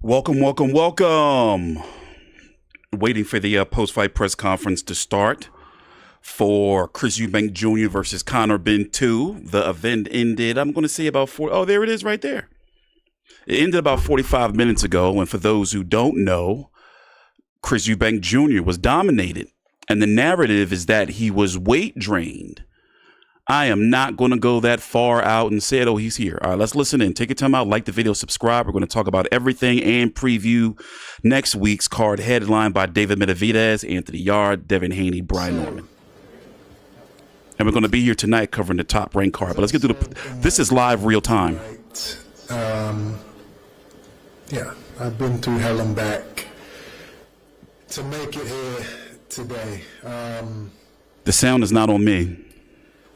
Welcome, welcome, welcome. Waiting for the post-fight press conference to start for Chris Eubank Jr. versus Conor Benn 2. The event ended, I'm going to say about there it is right there. It ended about 45 minutes ago, and for those who don't know, Chris Eubank Jr. was dominated, and the narrative is that he was weight drained. I am not going to go that far out and say, oh, he's here. All right, let's listen in. Take your time out, like the video, subscribe. We're going to talk about everything and preview next week's card headlined by David Benavidez, Anthony Yard, Devin Haney, Brian Norman. And we're going to be here tonight covering the top ranked card. But let's get to this is live real time. Yeah, I've been through hell and back to make it here today. The sound is not on me.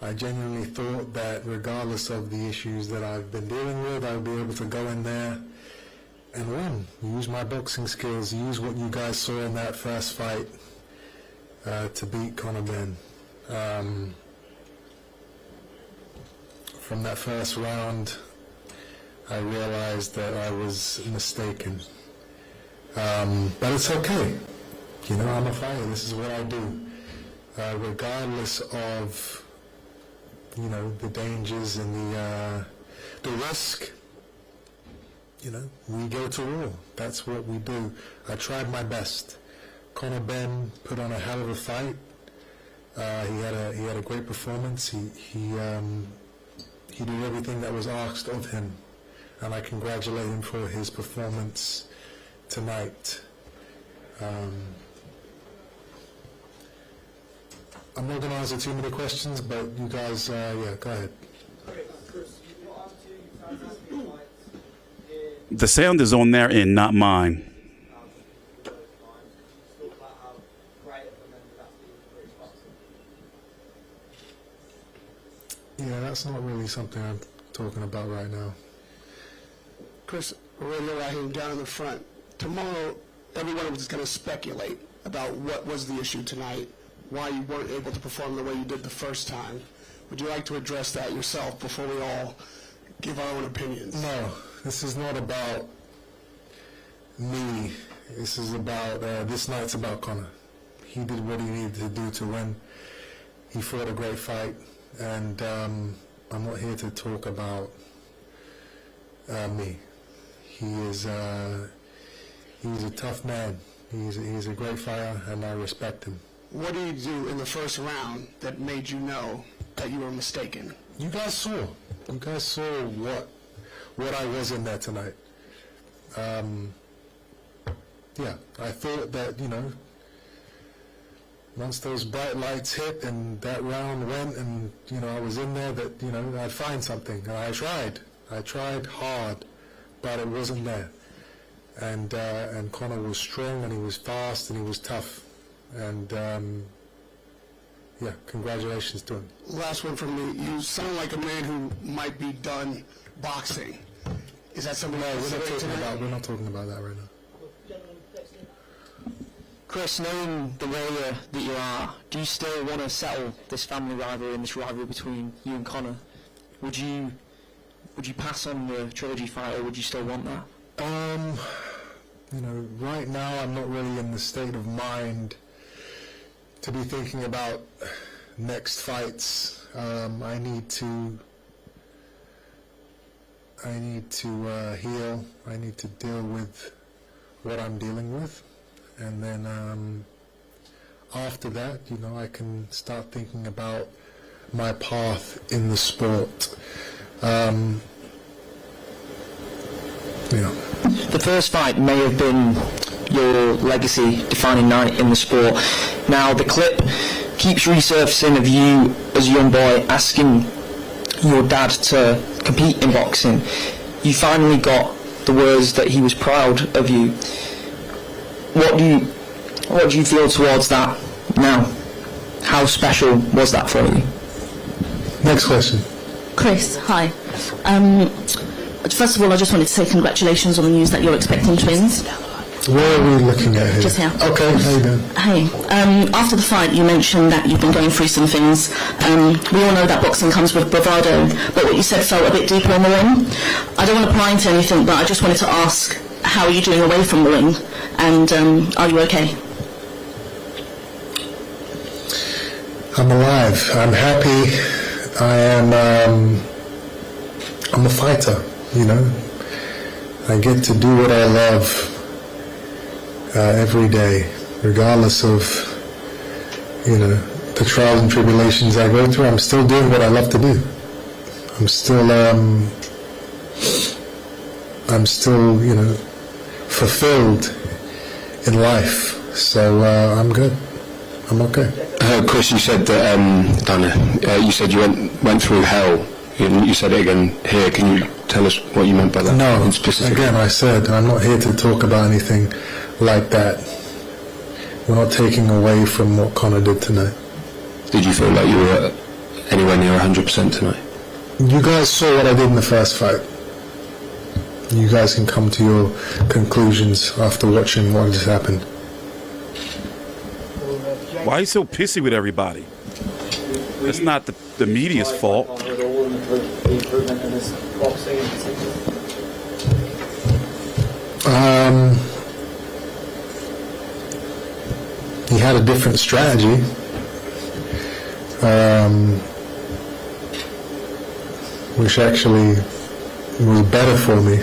I genuinely thought that regardless of the issues that I've been dealing with, I would be able to go in there and win. Use my boxing skills, use what you guys saw in that first fight to beat Conor Benn. From that first round, I realized that I was mistaken. But it's okay. You know, I'm a fighter. This is what I do. Regardless of the dangers and the risk, we go to war. That's what we do. I tried my best. Conor Benn put on a hell of a fight. He had a great performance. He did everything that was asked of him, and I congratulate him for his performance tonight. I'm not going to answer too many questions, but you guys, yeah, go ahead. The sound is on their end, not mine. Yeah, that's not really something I'm talking about right now. Chris, Radio Rahim down in the front. Tomorrow, everyone was going to speculate about what was the issue tonight, why you weren't able to perform the way you did the first time. Would you like to address that yourself before we all give our own opinions? No, this is not about me. This is about, this night's about Conor. He did what he needed to do to win. He fought a great fight, and I'm not here to talk about me. He's a tough man. He's a great fighter, and I respect him. What did you do in the first round that made you know that you were mistaken? You guys saw. You guys saw what I was in there tonight. Yeah, I thought that, once those bright lights hit and that round went and, I was in there that, I'd find something. And I tried. I tried hard, but it wasn't there. And Conor was strong, and he was fast, and he was tough. And yeah, congratulations to him. Last one from me. You sound like a man who might be done boxing. Is that something we're not talking about that right now. Chris, knowing the warrior that you are, do you still want to settle this family rivalry and this rivalry between you and Conor? Would you pass on the trilogy fight, or would you still want that? Right now I'm not really in the state of mind to be thinking about next fights. I need to heal. I need to deal with what I'm dealing with, and then after that, I can start thinking about my path in the sport. The first fight may have been your legacy-defining night in the sport. Now, the clip keeps resurfacing of you as a young boy asking your dad to compete in boxing. You finally got the words that he was proud of you. What do you feel towards that now? How special was that for you? Next question. Chris, hi. First of all, I just wanted to say congratulations on the news that you're expecting twins. Where are we looking at here? Just here. Okay, how you doing? Hey, after the fight you mentioned that you've been going through some things. We all know that boxing comes with bravado, but what you said felt a bit deeper in the ring. I don't want to pry into anything, but I just wanted to ask, how are you doing away from the ring? And are you okay? I'm alive. I'm happy. I'm a fighter, you know. I get to do what I love every day, regardless of, you know, the trials and tribulations I go through. I'm still doing what I love to do. I'm still, you know, fulfilled in life. So I'm good. I'm okay. Chris, you said that, you said you went through hell. You said it again here. Can you tell us what you meant by that? No, again, I said I'm not here to talk about anything like that. We're not taking away from what Conor did tonight. Did you feel like you were anywhere near 100% tonight? You guys saw what I did in the first fight. You guys can come to your conclusions after watching what just happened. Why are you so pissy with everybody? It's not the media's fault. He had a different strategy. Which actually was better for me.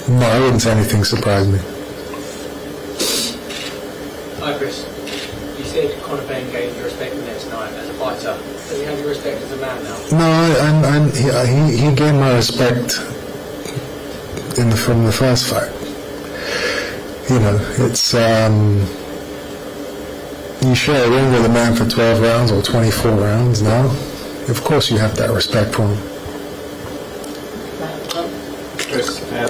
No, I wouldn't say anything surprised me. Hi Chris, you said Conor Benn gave you respect the next night as a fighter. Does he have your respect as a man now? No, he gave my respect from the first fight. You know, it's you share a ring with a man for 12 rounds or 24 rounds now. Of course you have that respect for him. Chris, at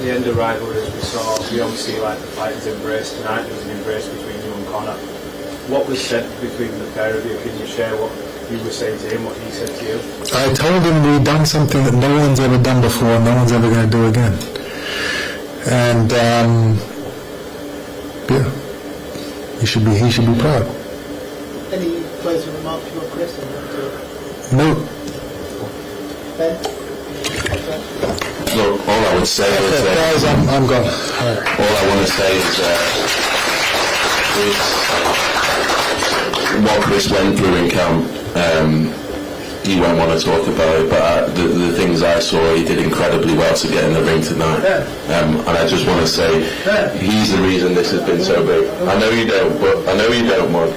the end of rivalry, we obviously like the fighters embrace tonight. There was an embrace between you and Conor. What was said between the pair of you? Can you share what you were saying to him, what he said to you? I told him we'd done something that no one's ever done before and no one's ever going to do again. And yeah, he should be proud. Any closing remarks you want, Chris? No. Ben? Look, all I would say is guys, I'm gone. all I want to say is what Chris went through in camp. He won't want to talk about it, but the things I saw, he did incredibly well to get in the ring tonight. And I just want to say, he's the reason this has been so big. I know you don't, Mark.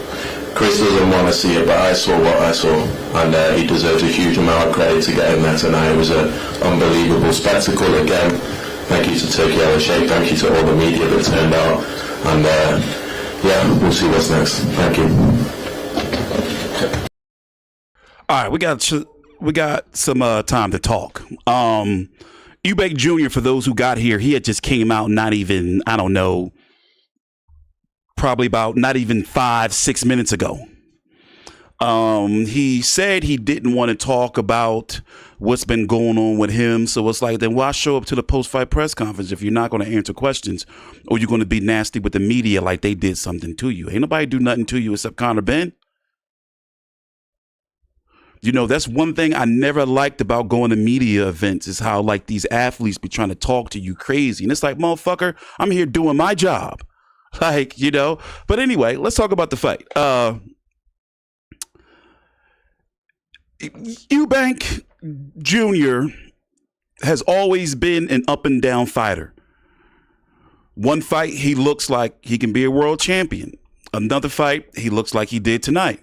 Chris doesn't want to see it, but I saw what I saw, and he deserves a huge amount of credit to get in there tonight. It was an unbelievable spectacle again. Thank you to Turkey Shape. Thank you to all the media that turned out, and yeah, we'll see what's next. Thank you. All right, we got some time to talk. Eubank Jr., for those who got here, he had just came out not even, I don't know, probably about not even 5-6 minutes ago. He said he didn't want to talk about what's been going on with him. So it's like, then why show up to the post-fight press conference if you're not going to answer questions, or you're going to be nasty with the media like they did something to you? Ain't nobody do nothing to you except Conor Benn. You know, that's one thing I never liked about going to media events, is how like these athletes be trying to talk to you crazy. And it's like, motherfucker, I'm here doing my job. Like, you know, but anyway, let's talk about the fight. Eubank Jr. has always been an up and down fighter. One fight, he looks like he can be a world champion. Another fight, he looks like he did tonight.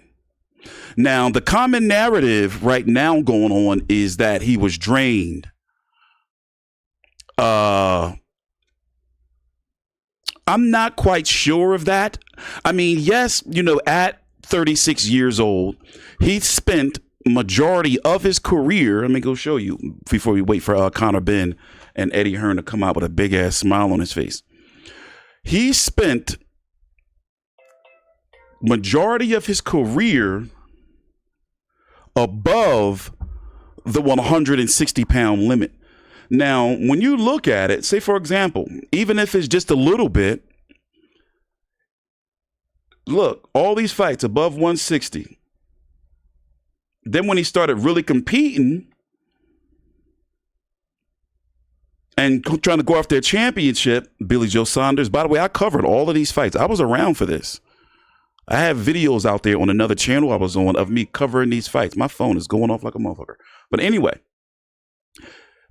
Now, the common narrative right now going on is that he was drained. I'm not quite sure of that. I mean, yes, you know, at 36 years old, he spent majority of his career. Let me go show you before we wait for Conor Benn and Eddie Hearn to come out with a big ass smile on his face. He spent majority of his career above the 160-pound limit. Now, when you look at it, say, for example, even if it's just a little bit, look, all these fights above 160. Then when he started really competing, and trying to go after their championship, Billy Joe Saunders. By the way, I covered all of these fights. I was around for this. I have videos out there on another channel I was on of me covering these fights. My phone is going off like a motherfucker. But anyway,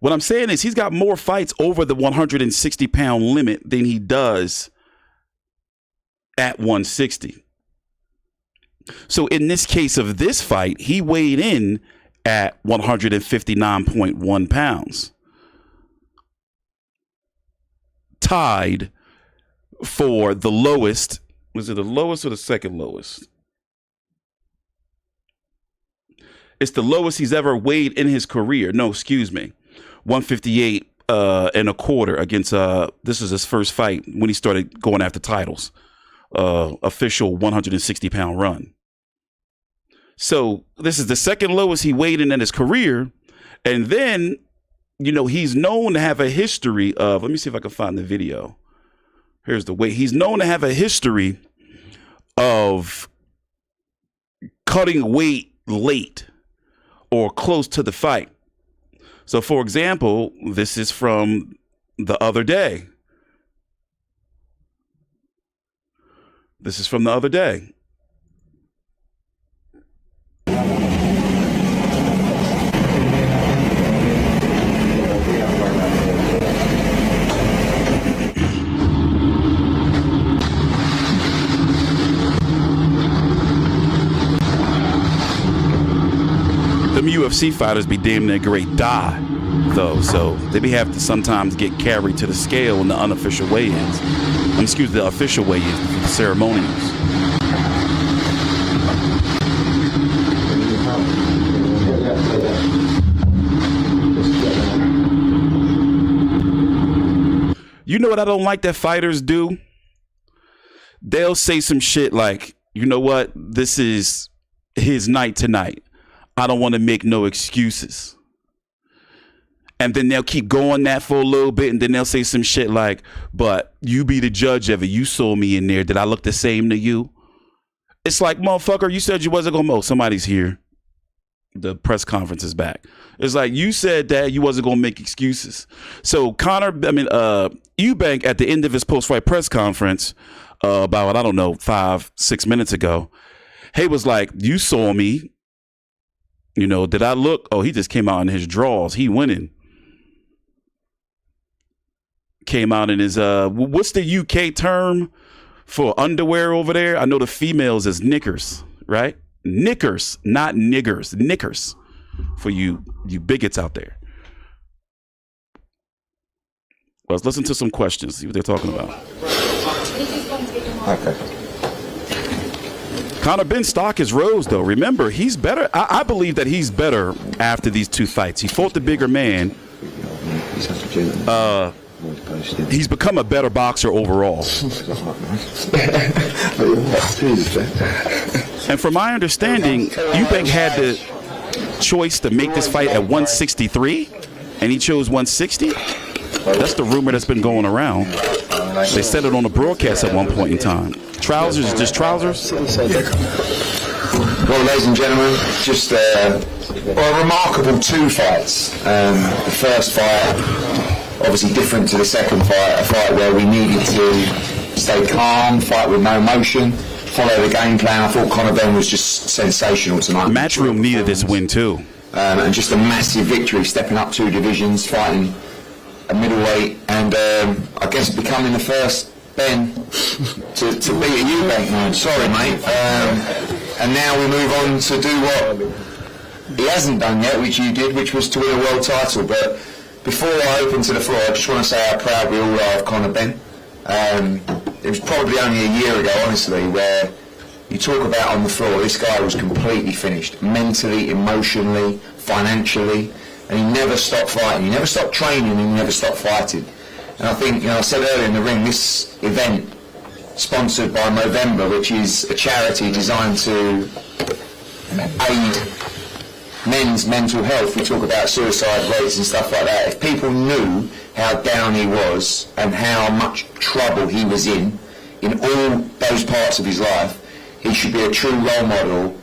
what I'm saying is he's got more fights over the 160-pound limit than he does at 160. So in this case of this fight, he weighed in at 159.1 pounds. Tied for the lowest. Was it the lowest or the second lowest? It's the lowest he's ever weighed in his career. No, excuse me. 158 and a quarter against, this is his first fight when he started going after titles. Official 160-pound run. So this is the second lowest he weighed in his career. And then, you know, he's known to have a history of, let me see if I can find the video. Here's the weight. He's known to have a history of cutting weight late or close to the fight. So, for example, this is from the other day. This is from the other day. Them UFC fighters be damn near great die, though, so they be have to sometimes get carried to the scale in the unofficial weigh-ins. Excuse me, the official weigh-ins, the ceremonials. You know what I don't like that fighters do? They'll say some shit like, you know what, this is his night tonight. I don't want to make no excuses. And then they'll keep going that for a little bit, and then they'll say some shit like, but you be the judge of it. You saw me in there. Did I look the same to you? It's like, motherfucker, you said you wasn't going to somebody's here. The press conference is back. It's like, you said that you wasn't going to make excuses. So Eubank at the end of his post-fight press conference about, I don't know, 5-6 minutes ago, he was like, you saw me. You know, did I look? Oh, he just came out in his draws. He winning. Came out in his, what's the UK term for underwear over there? I know the females is knickers, right? Knickers, not niggers. Knickers for you bigots out there. Well, let's listen to some questions, see what they're talking about. Okay. Conor Benn stock has rose, though. Remember, he's better. I believe that he's better after these two fights. He fought the bigger man. He's become a better boxer overall. And from my understanding, Eubank had the choice to make this fight at 163, and he chose 160. That's the rumor that's been going around. They said it on the broadcast at one point in time. Trousers, just trousers? Well, ladies and gentlemen, just a remarkable two fights. The first fight, obviously different to the second fight, a fight where we needed to stay calm, fight with no emotion, follow the game plan. I thought Conor Benn was just sensational tonight. Matchroom needed this win too. And just a massive victory, stepping up 2 divisions, fighting a middleweight, and I guess becoming the first Ben to beat a Eubank man. Sorry, mate. And now we move on to do what he hasn't done yet, which you did, which was to win a world title. But before I open to the floor, I just want to say how proud we all are of Conor Benn. It was probably only a year ago, honestly, where you talk about on the floor, this guy was completely finished, mentally, emotionally, financially, and he never stopped fighting. He never stopped training, and he never stopped fighting. And I think, I said earlier in the ring, this event, sponsored by Movember, which is a charity designed to aid men's mental health. We talk about suicide rates and stuff like that. If people knew how down he was and how much trouble he was in all those parts of his life, he should be a true role model,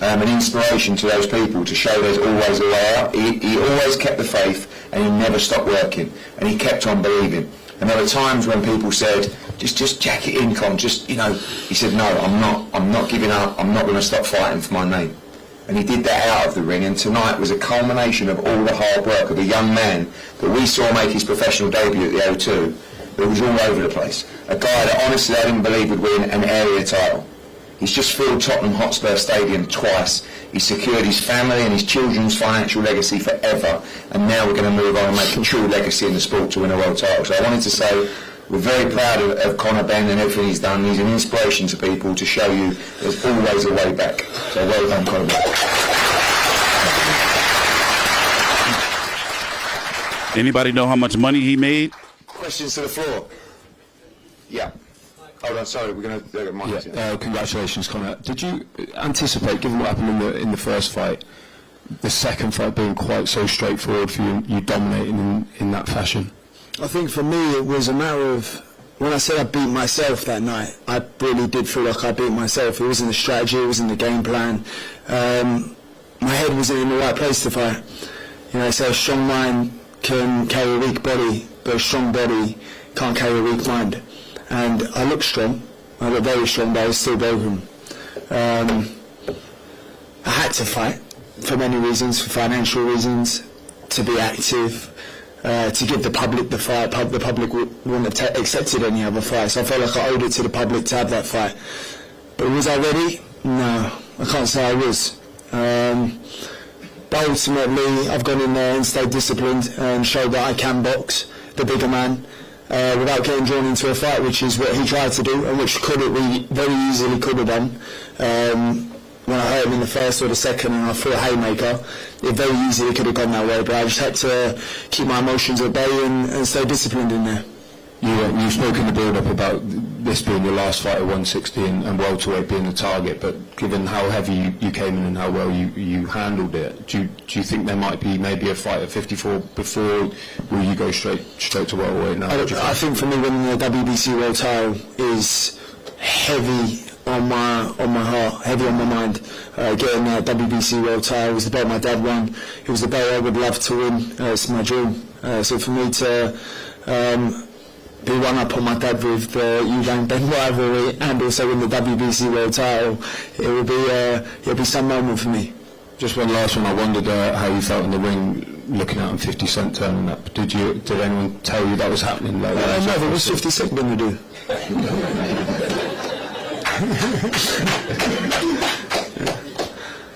an inspiration to those people to show there's always a way out. He always kept the faith, and he never stopped working, and he kept on believing. And there were times when people said, just jack it in, Con, just, you know, he said, no, I'm not giving up, I'm not going to stop fighting for my name. And he did that out of the ring, and tonight was a culmination of all the hard work of a young man that we saw make his professional debut at the O2, that was all over the place. A guy that honestly I didn't believe would win an area title. He's just filled Tottenham Hotspur Stadium twice. He's secured his family and his children's financial legacy forever, and now we're going to move on and make a true legacy in the sport to win a world title. So I wanted to say we're very proud of Conor Benn and everything he's done. He's an inspiration to people to show you there's always a way back. So well done, Conor Benn. Anybody know how much money he made? Questions to the floor? Yeah. Hold on, sorry, we're going to... Congratulations, Conor. Did you anticipate, given what happened in the first fight, the second fight being quite so straightforward for you dominating in that fashion? I think for me it was a matter of, when I said I beat myself that night, I really did feel like I beat myself. It wasn't the strategy, it wasn't the game plan. My head wasn't in the right place to fight. You know, so a strong mind can carry a weak body, but a strong body can't carry a weak mind. And I looked strong, I looked very strong, but I was still broken. I had to fight, for many reasons, for financial reasons, to be active, to give the public the fight. The public wouldn't have accepted any other fight, so I felt like I owed it to the public to have that fight. But was I ready? No, I can't say I was. But ultimately, I've gone in there and stayed disciplined and showed that I can box, the bigger man, without getting drawn into a fight, which is what he tried to do, and which we very easily could have done. When I hurt him in the first or the second and I threw a haymaker, it very easily could have gone that way, but I just had to keep my emotions at bay and stay disciplined in there. You spoke in the build-up about this being your last fight at 160 and welterweight being the target, but given how heavy you came in and how well you handled it, do you think there might be maybe a fight at 54 before, will you go straight to welterweight now? I think for me winning the WBC world title is heavy on my heart, heavy on my mind. Getting that WBC world title was the belt my dad won. It was the belt I would love to win. It's my dream. So for me to be one up on my dad with the Eubank-Benn rivalry and also win the WBC world title, it'll be some moment for me. Just one last one. I wondered how you felt in the ring, looking out and 50 Cent turning up. Did anyone tell you that was happening? No, but what's 50 Cent going to do?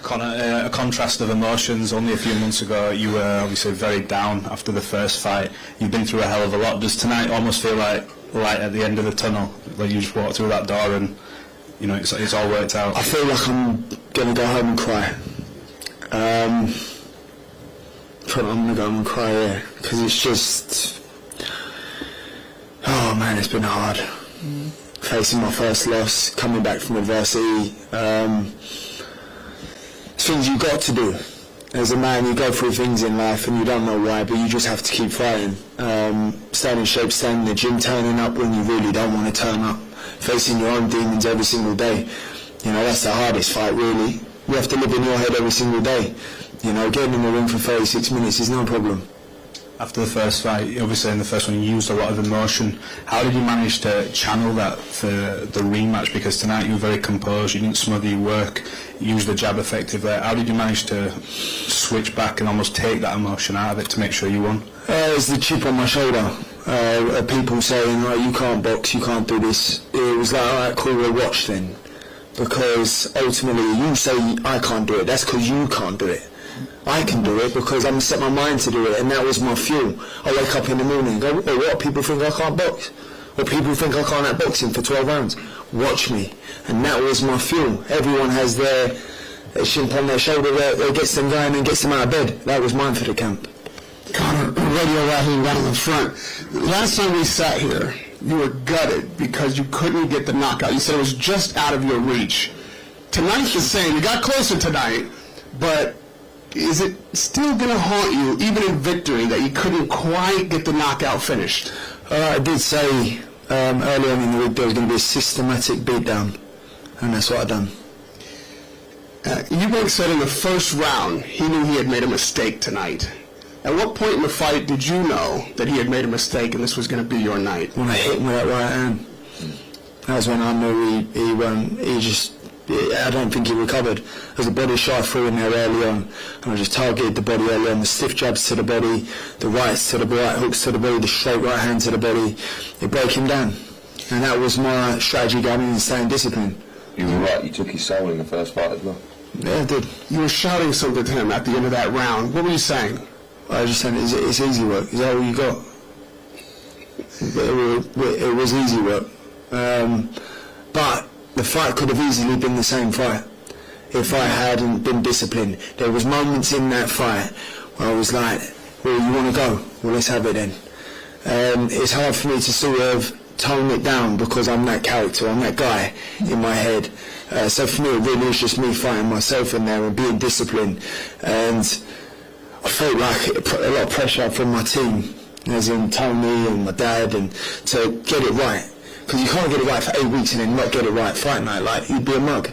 Conor, a contrast of emotions. Only a few months ago you were obviously very down after the first fight. You've been through a hell of a lot. Does tonight almost feel like light at the end of the tunnel, where you just walk through that door and you know it's all worked out? I feel like I'm going to go home and cry. I'm going to go home and cry, yeah, because it's just, oh man, it's been hard. Facing my first loss, coming back from adversity, things you've got to do. As a man, you go through things in life and you don't know why, but you just have to keep fighting. Staying in shape, staying in the gym, turning up when you really don't want to turn up, facing your own demons every single day. You know, that's the hardest fight, really. You have to live in your head every single day. You know, getting in the ring for 36 minutes is no problem. After the first fight, obviously in the first one you used a lot of emotion. How did you manage to channel that for the rematch? Because tonight you were very composed, you didn't smother your work, you used the jab effectively. How did you manage to switch back and almost take that emotion out of it to make sure you won? It was the chip on my shoulder. People saying, oh, you can't box, you can't do this. It was like, alright, cool, we'll watch then. Because ultimately you say I can't do it, that's because you can't do it. I can do it because I'm set my mind to do it, and that was my fuel. I wake up in the morning and go, oh, what, people think I can't box? Or people think I can't out boxing for 12 rounds? Watch me. And that was my fuel. Everyone has their chip on their shoulder that gets them going and gets them out of bed. That was mine for the camp. Conor, Radio Rahim down in the front. Last time we sat here, you were gutted because you couldn't get the knockout. You said it was just out of your reach. Tonight the same. You got closer tonight, but is it still going to haunt you, even in victory, that you couldn't quite get the knockout finished? I did say early on in the week there was going to be a systematic beatdown, and that's what I've done. Eubank said in the first round he knew he had made a mistake tonight. At what point in the fight did you know that he had made a mistake and this was going to be your night? When I hit him with that right hand. That's when I knew I don't think he recovered. There was a body shot through in there early on, and I just targeted the body early on, the stiff jabs to the body, the rights to the right hooks to the body, the straight right hand to the body. It broke him down. And that was my strategy going in and staying disciplined. You were right, you took his soul in the first fight as well. Yeah, I did. You were shouting something to him at the end of that round. What were you saying? I was just saying, it's easy work. Is that all you got? It was easy work. But the fight could have easily been the same fight if I hadn't been disciplined. There was moments in that fight where I was like, well, you want to go? Well, let's have it then. It's hard for me to sort of tone it down because I'm that character, I'm that guy in my head. So for me, it really was just me fighting myself in there and being disciplined. And I felt like it put a lot of pressure from my team, as in Tony and my dad, and to get it right. Because you can't get it right for 8 weeks and then not get it right fight night. Like, you'd be a mug.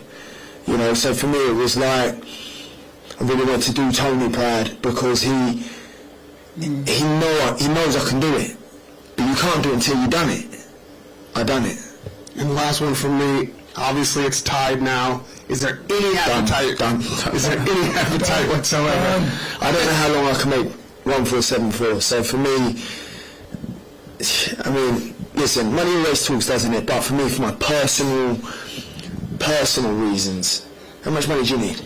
You know, so for me it was like, I really want to do Tony proud because he knows I can do it. But you can't do it until you've done it. I done it. And the last one from me, obviously it's tied now. Is there any appetite? Done. Is there any appetite whatsoever? I don't know how long I can make 1-4-7-4. So for me, I mean, listen, money always talks, doesn't it? But for me, for my personal reasons, how much money do you need?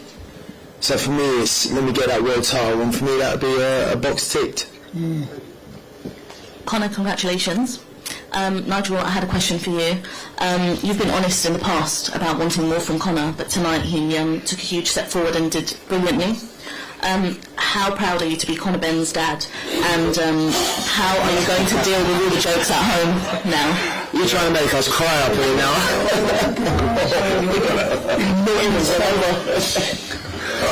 So for me, it's let me get that world title, and for me that would be a box ticked. Conor, congratulations. Nigel, I had a question for you. You've been honest in the past about wanting more from Conor, but tonight he took a huge step forward and did brilliantly. How proud are you to be Conor Benn's dad, and how are you going to deal with all the jokes at home now? You're trying to make us cry up here now.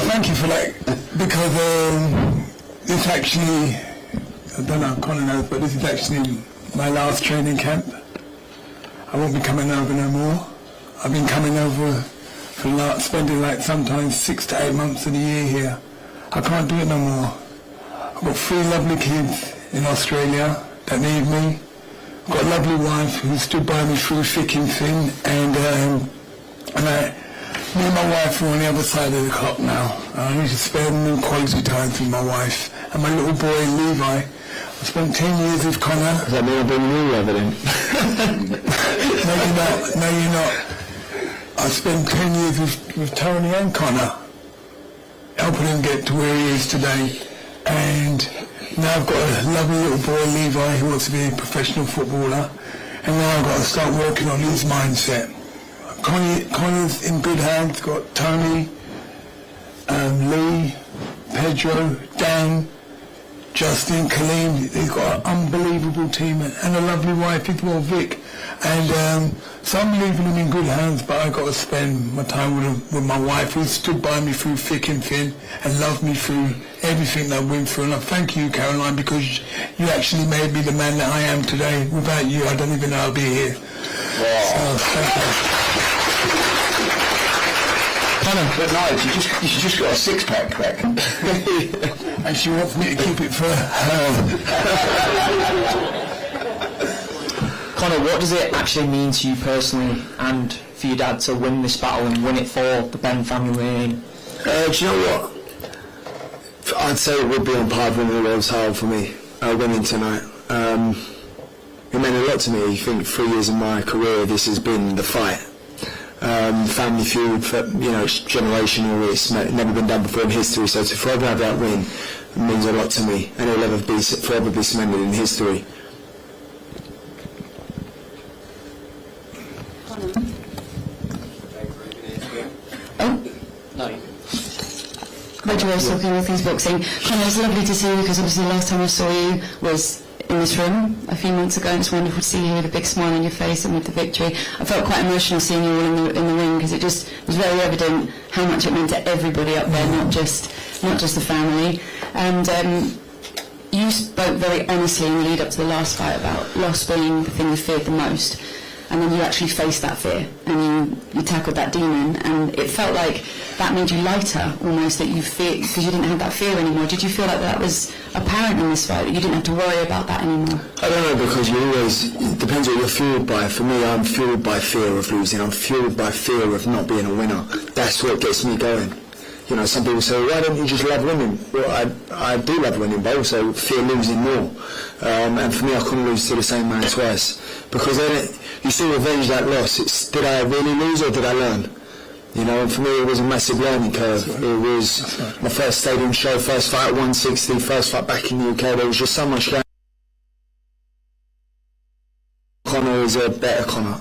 Thank you for that, because this actually, I don't know if Conor knows, but this is actually my last training camp. I won't be coming over no more. I've been coming over for spending like sometimes 6 to 8 months of the year here. I can't do it no more. I've got 3 lovely kids in Australia that need me. I've got a lovely wife who stood by me through thick and thin, and me and my wife are on the other side of the clock now. I need to spend quality time with my wife and my little boy Levi. I spent 10 years with Conor. Does that mean I've been new over then? No, you're not. I spent 10 years with Tony and Conor, helping him get to where he is today. And now I've got a lovely little boy, Levi, who wants to be a professional footballer. And now I've got to start working on his mindset. Conor's in good hands. Got Tony, Lee, Pedro, Dan, Justin, Kaleem. They've got an unbelievable team and a lovely wife as well, Vic. And so I'm leaving them in good hands, but I've got to spend my time with my wife, who stood by me through thick and thin and loved me through everything that I went through. And I thank you, Caroline, because you actually made me the man that I am today. Without you, I don't even know I'll be here. Wow. So, thank you. But no, you just got a 6-pack back. And she wants me to keep it for her. Conor, what does it actually mean to you personally and for your dad to win this battle and win it for the Benn family? Do you know what? I'd say it would be on par with winning the world title for me, winning tonight. It meant a lot to me. You think 3 years of my career, this has been the fight. Family feud, it's generational, it's never been done before in history, so to forever have that win means a lot to me, and it'll forever be cemented in history. Rachel was talking with his boxing. Conor, it's lovely to see you, because obviously the last time I saw you was in this room a few months ago, and it's wonderful to see you with a big smile on your face and with the victory. I felt quite emotional seeing you all in the ring, because it just was very evident how much it meant to everybody up there, not just the family. And you spoke very honestly in the lead up to the last fight about loss being the thing you feared the most. and then you actually faced that fear and you tackled that demon, and it felt like that made you lighter almost, that you fear because you didn't have that fear anymore. Did you feel like that was apparent in this fight, that you didn't have to worry about that anymore? I don't know, because you always, it depends what you're fueled by. For me, I'm fueled by fear of losing. I'm fueled by fear of not being a winner. That's what gets me going. You know, some people say, why don't you just love winning? Well, I do love winning, but I also fear losing more. And for me, I couldn't lose to the same man twice. Because then you still revenge that loss. It's, did I really lose or did I learn? You know, and for me, it was a massive learning curve. It was my first stadium show, first fight at 160, first fight back in the UK. There was just so much going. Conor is a better Conor.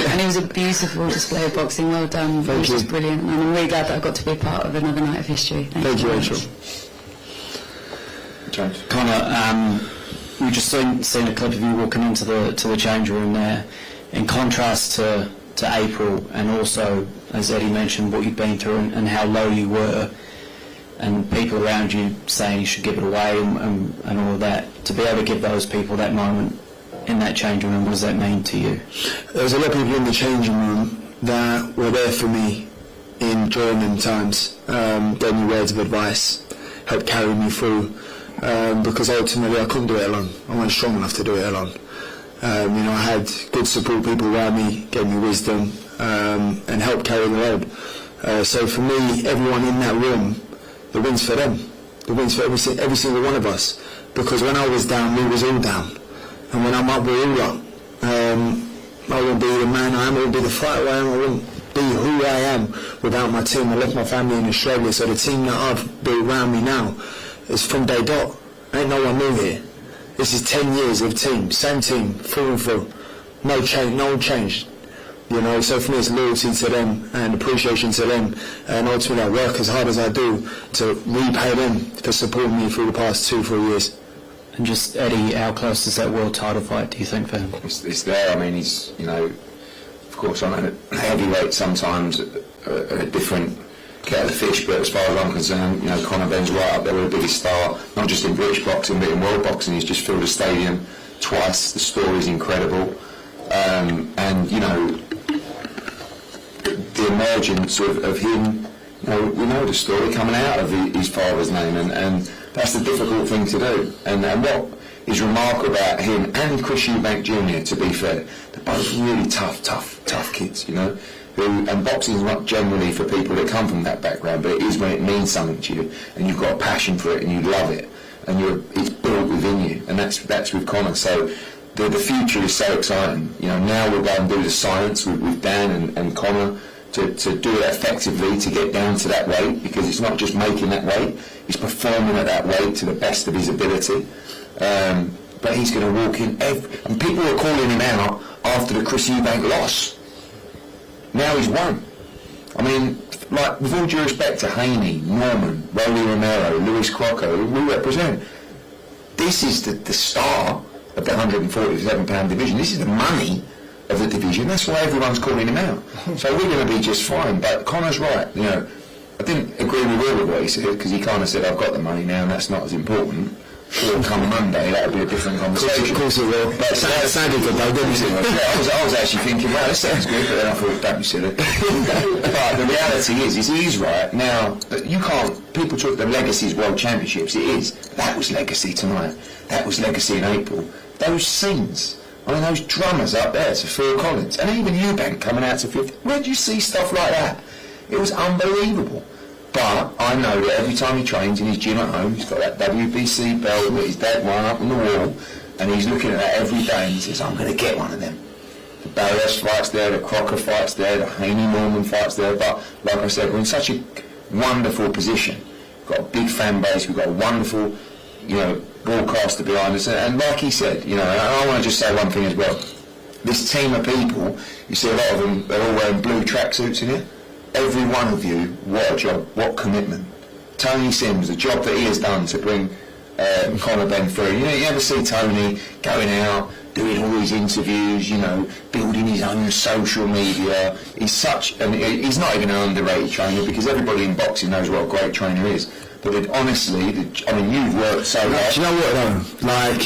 And it was a beautiful display of boxing. Well done. It was just brilliant. And I'm really glad that I got to be a part of another night of history. Thank you, Rachel. Conor, we've just seen a clip of you walking into the change room there. In contrast to April, and also, as Eddie mentioned, what you've been through and how low you were, and people around you saying you should give it away and all of that, to be able to give those people that moment in that changing room, what does that mean to you? There was a lot of people in the changing room that were there for me in turbulent times, gave me words of advice, helped carry me through, because ultimately I couldn't do it alone. I wasn't strong enough to do it alone. You know, I had good support people around me, gave me wisdom, and helped carry the load. So for me, everyone in that room, the win's for them. The win's for every single one of us. Because when I was down, we was all down. And when I'm up, we're all up. I wouldn't be the man I am, I wouldn't be the fighter I am, I wouldn't be who I am without my team. I left my family in Australia, so the team that I've built around me now is from day dot. Ain't no one new here. This is 10 years of team, same team, through and through. No change, no change. You know, so for me it's loyalty to them and appreciation to them, and ultimately I work as hard as I do to repay them for supporting me through the past 2-3 years. And just, Eddie, how close is that world title fight, do you think, for him? It's there. I mean, he's, you know, of course, on a heavyweight sometimes a different kettle of fish, but as far as I'm concerned, you know, Conor Benn's right up there with the biggest star, not just in British boxing, but in world boxing. He's just filled a stadium twice. The story's incredible. And, you know, the emergence of him, you know, we know the story coming out of his father's name, and that's the difficult thing to do. And what is remarkable about him and Chris Eubank Jr, to be fair, they're both really tough kids, you know. And boxing is not generally for people that come from that background, but it is when it means something to you, and you've got a passion for it, and you love it, and it's built within you, and that's with Conor. So the future is so exciting. You know, now we'll go and do the science with Dan and Conor to do it effectively, to get down to that weight, because it's not just making that weight, he's performing at that weight to the best of his ability. But he's going to walk in, and people are calling him out after the Chris Eubank loss. Now he's won. I mean, like, with all due respect to Haney, Norman, Rolly Romero, Luis Crocco, who we represent, this is the star of the 147-pound division. This is the money of the division. That's why everyone's calling him out. So we're going to be just fine. But Conor's right. You know, I didn't agree with all of what he said, because he kind of said, I've got the money now and that's not as important. Sure, come Monday, that'll be a different conversation. Of course it will. But it sounded good though, didn't it? Yeah, I was actually thinking, well, this sounds good, but then I thought, don't be silly. But the reality is he's right. Now, you can't, people talk the legacies World Championships, it is. That was legacy tonight. That was legacy in April. Those scenes, I mean, those drummers up there to Phil Collins, and even Eubank coming out to 50. Where do you see stuff like that? It was unbelievable. But I know that every time he trains in his gym at home, he's got that WBC belt that his dad won up on the wall, and he's looking at that every day and he says, I'm going to get one of them. The Barrios fight's there, the Crocker fight's there, the Haney Norman fight's there, but like I said, we're in such a wonderful position. We've got a big fan base, we've got a wonderful, you know, broadcaster behind us, and like he said, you know, and I want to just say one thing as well. This team of people, you see a lot of them, they're all wearing blue tracksuits in here. Every one of you, what a job, what commitment. Tony Sims, the job that he has done to bring Conor Benn through. You know, you ever see Tony going out, doing all these interviews, you know, building his own social media. He's such, and he's not even an underrated trainer, because everybody in boxing knows what a great trainer is. But honestly, you've worked so hard. Do you know what though? Like,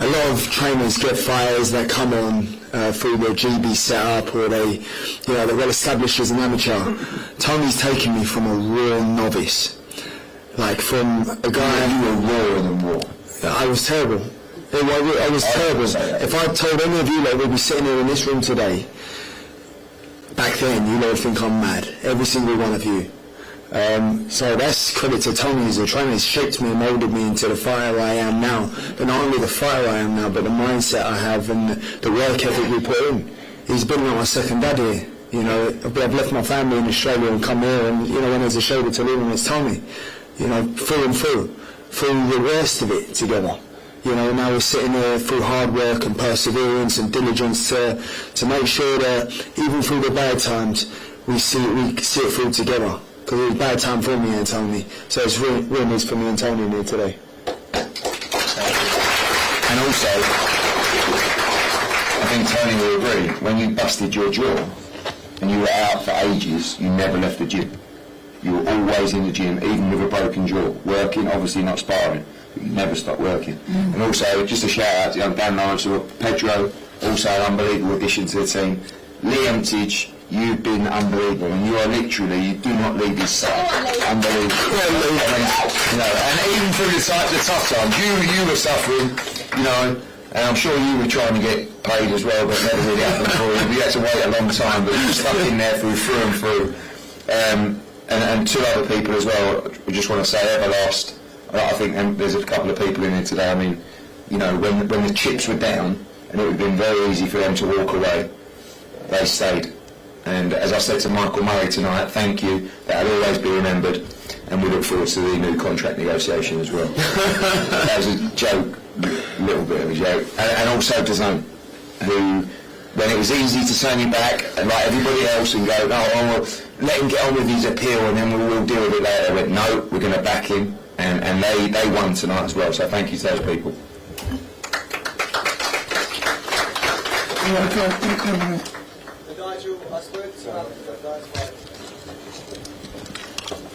a lot of trainers get fighters that come on through their GB setup, or they're well established as an amateur. Tony's taken me from a raw novice. Like, from a guy... You were rawer than raw. I was terrible. I was terrible. If I told any of you that we'd be sitting here in this room today, back then, you would think I'm mad. Every single one of you. So that's credit to Tony as a trainer. He's shaped me and moulded me into the fighter I am now. But not only the fighter I am now, but the mindset I have and the work ethic we put in. He's been like my second dad here. I've left my family in Australia and come here, and when there's a shoulder to lean on, it's Tony. Through and through the worst of it together. Now we're sitting there through hard work and perseverance and diligence to make sure that even through the bad times we see it through together. Because it was a bad time for me and Tony, so it's real news for me and Tony in here today. And also, I think Tony will agree, when you busted your jaw and you were out for ages, you never left the gym. You were always in the gym, even with a broken jaw, working, obviously not sparring, but you never stopped working. And also, just a shout out to young Dan Lawrence, Pedro, also an unbelievable addition to the team. Lee Emtage, you've been unbelievable, and you are literally, you do not leave his side. Unbelievable. And even through the tough times, you were suffering, and I'm sure you were trying to get paid as well, but never really happened for you. We had to wait a long time, but you were stuck in there through and through. And two other people as well, I just want to say, Everlast, I think there's a couple of people in here today, when the chips were down, and it would have been very easy for them to walk away, they stayed. And as I said to Michael Murray tonight, thank you, that'll always be remembered, and we look forward to the new contract negotiation as well. That was a joke, a little bit of a joke. And also DAZN, who, when it was easy to turn you back, and like everybody else, and go, no, let him get on with his appeal, and then we'll deal with it later. I went, no, we're going to back him, and they won tonight as well, so thank you to those people.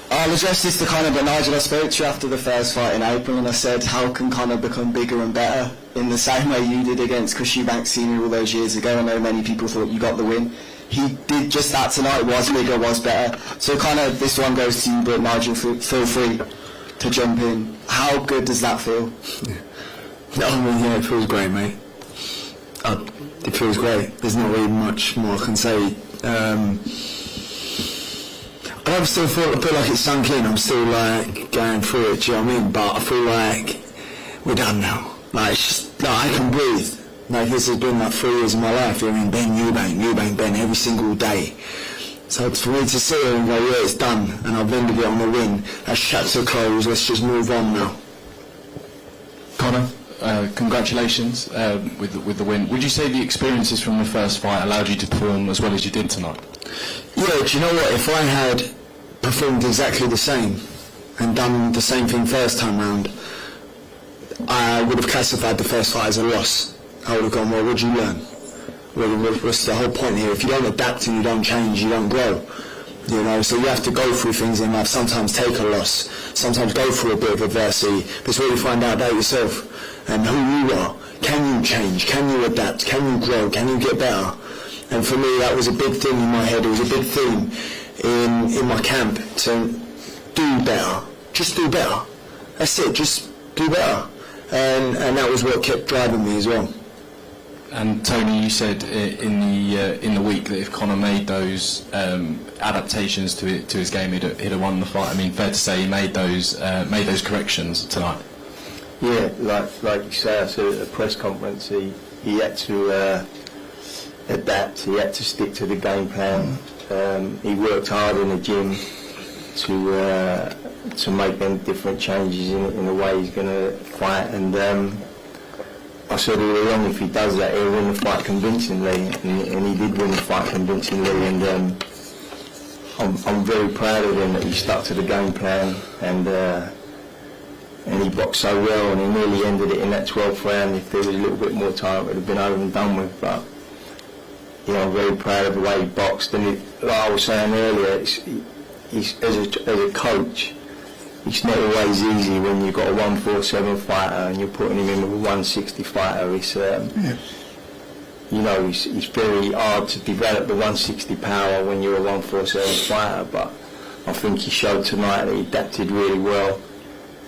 I'll address this to Conor, but Nigel, I spoke to you after the first fight in April, and I said, how can Conor become bigger and better in the same way you did against Chris Eubank Jr. all those years ago? I know many people thought you got the win. He did just that tonight, was bigger, was better. So Conor, this one goes to you, but Nigel, feel free to jump in. How good does that feel? It feels great, mate. It feels great. There's not really much more I can say. I still feel like it's sunk in. I'm still going through it, do you know what I mean? But I feel like we're done now. It's just, I can breathe. This has been 3 years of my life. Benn, Eubank-Benn every single day. So for me to sit here and go, yeah, it's done, and I've ended it on a win, that chapter closed, let's just move on now. Conor, congratulations with the win. Would you say the experiences from the first fight allowed you to perform as well as you did tonight? Yeah, do you know what? If I had performed exactly the same and done the same thing first time round, I would have classified the first fight as a loss. I would have gone, well, what did you learn? What's the whole point here? If you don't adapt and you don't change, you don't grow. So you have to go through things in life, sometimes take a loss, sometimes go through a bit of adversity. That's where you find out about yourself and who you are. Can you change? Can you adapt? Can you grow? Can you get better? And for me, that was a big thing in my head. It was a big theme in my camp to do better. Just do better. That's it. Just do better. And that was what kept driving me as well. And Tony, you said in the week that if Conor made those adaptations to his game, he'd have won the fight. Fair to say he made those corrections tonight. Yeah, like you say, I said at a press conference, he had to adapt. He had to stick to the game plan. He worked hard in the gym to make them different changes in the way he's going to fight. And I said all along, if he does that, he'll win the fight convincingly, and he did win the fight convincingly. And I'm very proud of him that he stuck to the game plan, and he boxed so well, and he nearly ended it in that 12th round. If there was a little bit more time, it would have been over and done with. But I'm very proud of the way he boxed. And like I was saying earlier, he's as a coach, it's not always easy when you've got a 147 fighter and you're putting him in with a 160 fighter. It's you know, it's very hard to develop the 160 power when you're a 147 fighter, but I think he showed tonight that he adapted really well,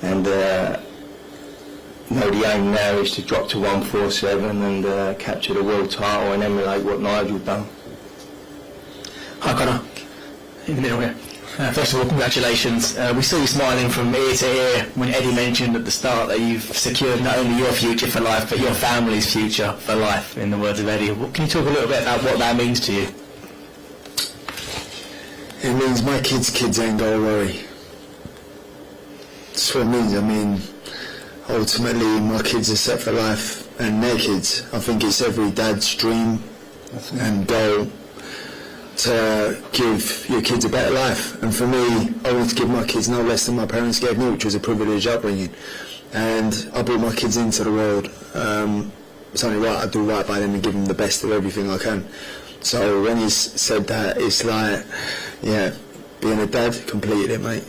and you know, the aim now is to drop to 147 and capture the world title and emulate what Nigel done. Hi Conor, in the middle here. First of all, congratulations. We saw you smiling from ear to ear when Eddie mentioned at the start that you've secured not only your future for life, but your family's future for life, in the words of Eddie. Can you talk a little bit about what that means to you? It means my kids ain't got to worry. That's what it means. I mean, ultimately my kids are set for life, and their kids. I think it's every dad's dream and goal to give your kids a better life. And for me, I want to give my kids no less than my parents gave me, which was a privileged upbringing. And I brought my kids into the world. It's only right I do right by them and give them the best of everything I can. So when he said that, it's like, yeah, being a dad completed it, mate.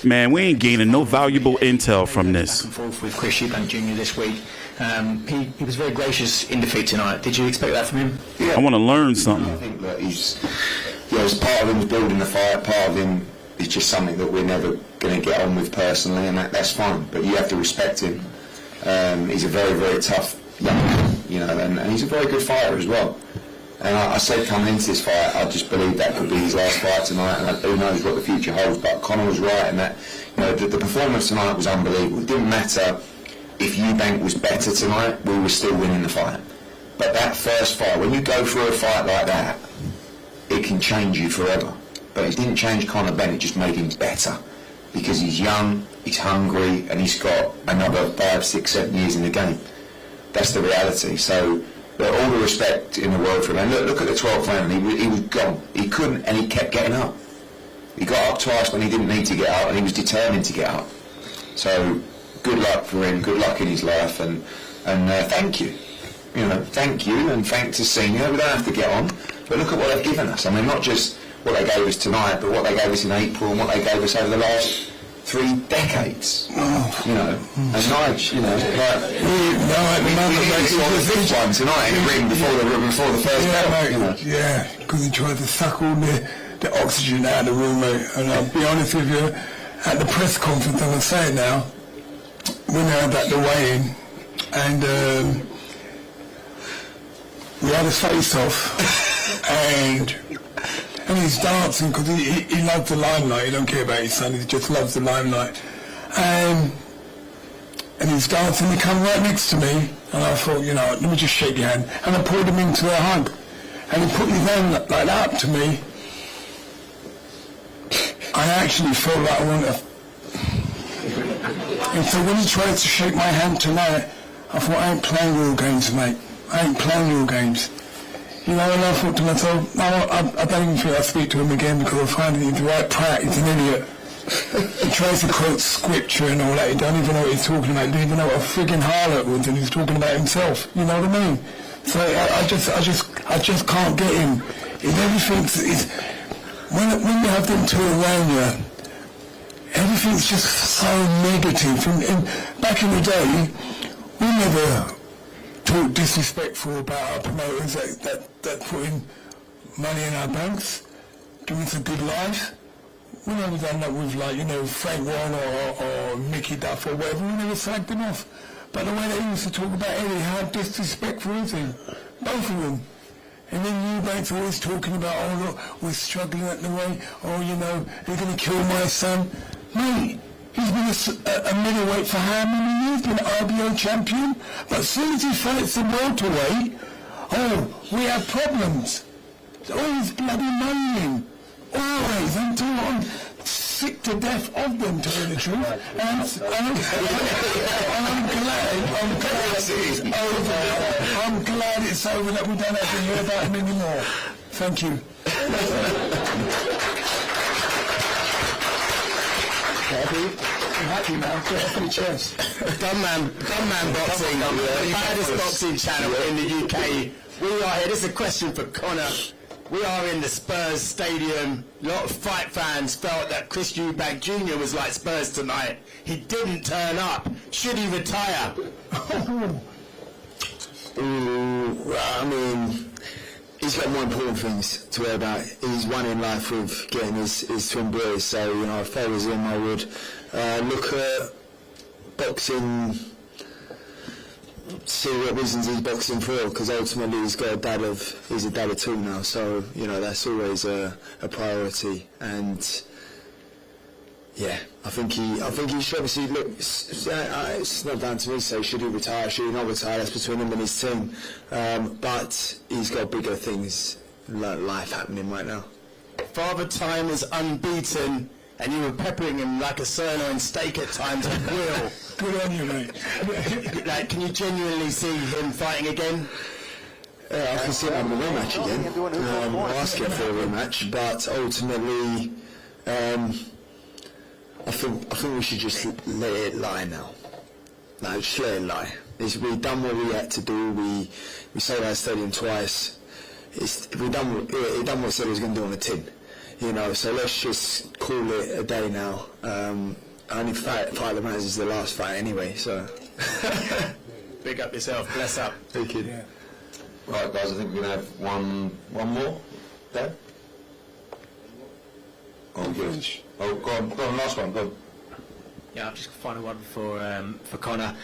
Man, we ain't gaining no valuable intel from this. Back and forth with Chris Eubank Jr. this week. He was very gracious in defeat tonight. Did you expect that from him? I want to learn something. I think that he's, you know, as part of him building the fight, part of him is just something that we're never going to get on with personally, and that's fine. But you have to respect him. He's a very, very tough young man, you know, and he's a very good fighter as well. And I said coming into this fight, I just believe that could be his last fight tonight, and who knows what the future holds. But Conor was right in that, you know, the performance tonight was unbelievable. It didn't matter if Eubank was better tonight, we were still winning the fight. But that first fight, when you go through a fight like that, it can change you forever. But it didn't change Conor Benn, it just made him better. Because he's young, he's hungry, and he's got another 5, 6, 7 years in the game. That's the reality. So, all the respect in the world for him. And look at the 12th round, he was gone. He couldn't, and he kept getting up. He got up twice when he didn't need to get up, and he was determined to get up. So, good luck for him, good luck in his life, and thank you. You know, thank you, and thanks to Senior. We don't have to get on, but look at what they've given us. I mean, not just what they gave us tonight, but what they gave us in April, and what they gave us over the last 3 decades. You know, and Nigel, you know, we did one tonight in the ring before the first bell. You know. Yeah, because he tried to suck all the oxygen out of the room, mate. And I'll be honest with you, at the press conference, I'm going to say it now, when they had the weigh-in, and we had a face-off, and he's dancing because he loves the limelight. He don't care about his son, he just loves the limelight. And he's dancing, he come right next to me, and I thought, you know, let me just shake your hand. And I pulled him into a hug, and he put his hand like that up to me. I actually felt like I wanted to. And so when he tried to shake my hand tonight, I thought, I ain't playing real games, mate. I ain't playing real games. You know, and I thought to myself, no, I don't even think I'll speak to him again because I find he's the right prat, he's an idiot. He tries to quote scripture and all that, he don't even know what he's talking about, he don't even know what a friggin' harlot was, and he's talking about himself, you know what I mean? So I just can't get him. Everything's, when you have them two around you, everything's just so negative. Back in the day, we never talked disrespectful about our promoters that put in money in our banks, giving us a good life. We never done that with, like, you know, Frank Warren or Mickey Duff or whatever. We never slagged them off. But the way they used to talk about Eddie, how disrespectful is he? Both of them. And then Eubank's always talking about, oh look, we're struggling at the way, oh, you know, they're going to kill my son. Mate, he's been a middleweight for how many years? Been an RBO champion? But as soon as he fights the welterweight, oh, we have problems. Always bloody moaning. Always, until I'm sick to death of them, to tell you the truth. And I'm glad it's over. I'm glad it's over, that we don't have to hear about him anymore. Thank you. I'm happy now. Get off my chest. Gunman Boxing, the baddest boxing channel in the UK. We are here. This is a question for Conor. We are in the Spurs stadium. A lot of fight fans felt that Chris Eubank Jr. was like Spurs tonight. He didn't turn up. Should he retire? I mean, he's got more important things to worry about. He's won in life with getting his twin boys. So, you know, if I was him, I would look at boxing, see what reasons he's boxing for, because ultimately he's a dad of two now. So, you know, that's always a priority. And yeah, I think he should obviously look. It's not down to me to say should he retire, should he not retire. That's between him and his team. But he's got bigger things, like life happening right now. Father Time is unbeaten, and you were peppering him like a sirloin steak at times at will. Good on you, mate. Like, can you genuinely see him fighting again? I can see him having a rematch again. Asking for a rematch, but ultimately, I think we should just let it lie now. No, just let it lie. We've done what we had to do. We sold our stadium twice. We've done what he said he was going to do on the tin. You know, so let's just call it a day now. Only fight the Rams is the last fight anyway, so. Big up yourself, bless up. Thank you. Yeah. Right, guys, I think we're going to have one more. Dan? Oh, good. Oh, go on, last one, go on. Yeah, I've just got a final one for Conor.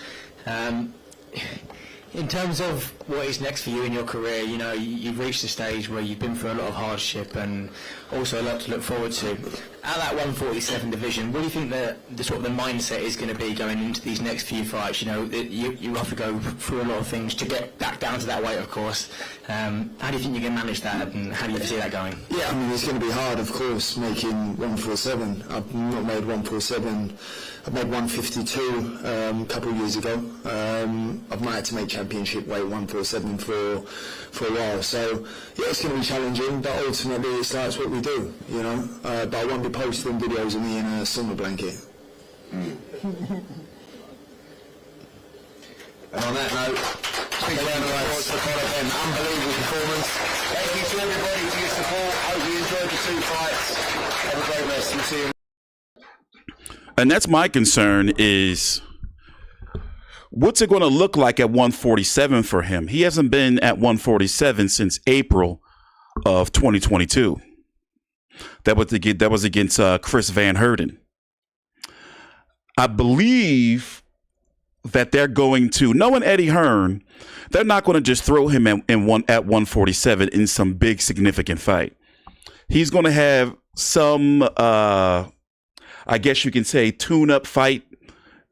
In terms of what is next for you in your career, you know, you've reached a stage where you've been through a lot of hardship and also a lot to look forward to. At that 147 division, what do you think the sort of the mindset is going to be going into these next few fights? You know, you have to go through a lot of things to get back down to that weight, of course. How do you think you can manage that, and how do you see that going? Yeah, I mean, it's going to be hard, of course, making 147. I've not made 147. I've made 152 a couple of years ago. I've not had to make championship weight 147 for a while. So, yeah, it's going to be challenging, but ultimately it's what we do, you know. But I won't be posting videos of me in a sauna blanket. And on that note, big round of applause for Conor Benn. Unbelievable performance. Thank you to everybody for your support. Hope you enjoyed the two fights. Have a great rest. We'll see you. And that's my concern is what's it going to look like at 147 for him? He hasn't been at 147 since April of 2022. That was against Chris Van Herden. I believe that they're going to, knowing Eddie Hearn, they're not going to just throw him at 147 in some big significant fight. He's going to have some, I guess you can say, tune-up fight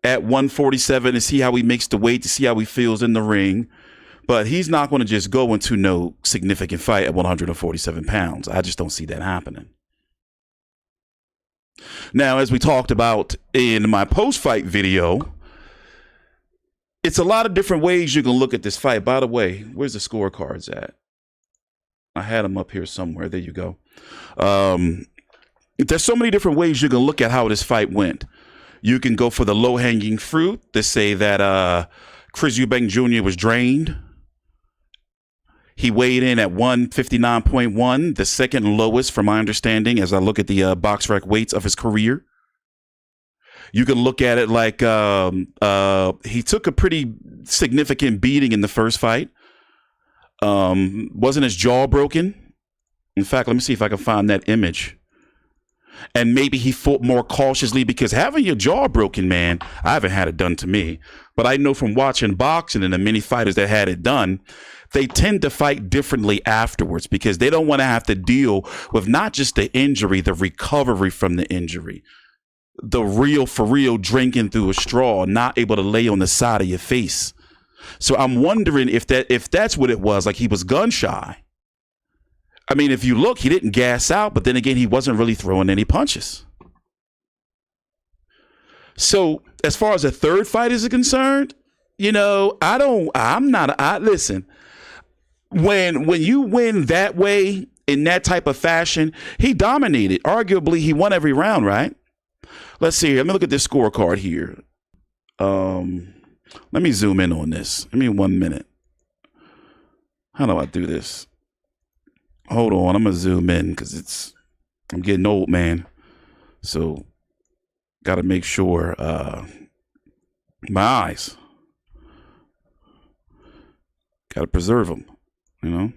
at 147 to see how he makes the weight, to see how he feels in the ring. But he's not going to just go into no significant fight at 147 pounds. I just don't see that happening. Now, as we talked about in my post-fight video, it's a lot of different ways you can look at this fight. By the way, where's the scorecards at? I had them up here somewhere. There you go. There's so many different ways you can look at how this fight went. You can go for the low-hanging fruit to say that Chris Eubank Jr. was drained. He weighed in at 159.1, the second lowest from my understanding as I look at the BoxRec weights of his career. You can look at it like he took a pretty significant beating in the first fight. Wasn't his jaw broken? In fact, let me see if I can find that image. And maybe he fought more cautiously, because having your jaw broken, man, I haven't had it done to me. But I know from watching boxing and the many fighters that had it done, they tend to fight differently afterwards because they don't want to have to deal with not just the injury, the recovery from the injury, the real for real drinking through a straw, not able to lay on the side of your face. So I'm wondering if that's what it was, like he was gun shy. I mean, if you look, he didn't gas out, but then again, he wasn't really throwing any punches. So as far as the third fight is concerned, you know, listen, when you win that way in that type of fashion, he dominated. Arguably, he won every round, right? Let's see here. Let me look at this scorecard here. Let me zoom in on this. Give me 1 minute. How do I do this? Hold on, I'm gonna zoom in because I'm getting old, man. So gotta make sure my eyes, gotta preserve them, you know.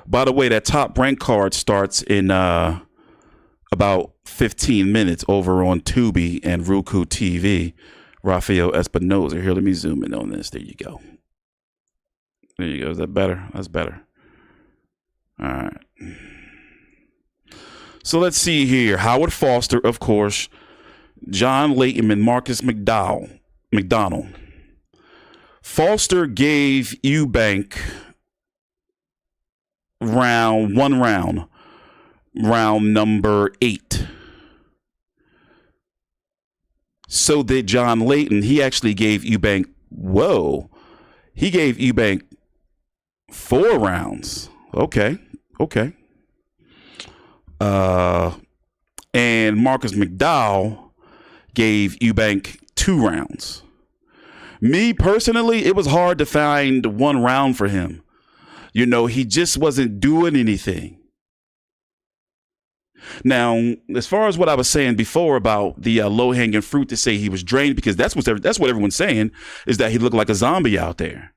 By the way, that Top Rank card starts in about 15 minutes over on Tubi and Roku TV. Rafael Espinoza. Here, let me zoom in on this. There you go. There you go. Is that better? That's better. All right. So let's see here. Howard Foster, of course. John Layton and Marcus McDonald. Foster gave Eubank round number 8. So did John Layton. He actually gave Eubank, he gave Eubank 4 rounds. Okay. And Marcus McDowell gave Eubank 2 rounds. Me personally, it was hard to find 1 round for him. You know, he just wasn't doing anything. Now, as far as what I was saying before about the low-hanging fruit to say he was drained, because that's what everyone's saying, is that he looked like a zombie out there.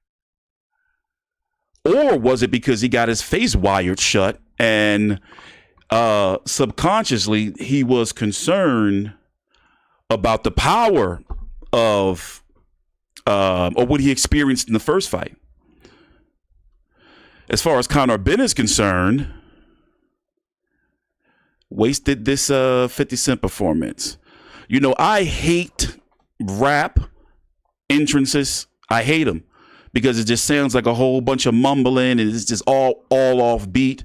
Or was it because he got his face wired shut and subconsciously he was concerned about the power of or what he experienced in the first fight? As far as Conor Benn is concerned, wasted this 50 Cent performance. You know, I hate rap entrances. I hate them because it just sounds like a whole bunch of mumbling and it's just all off beat.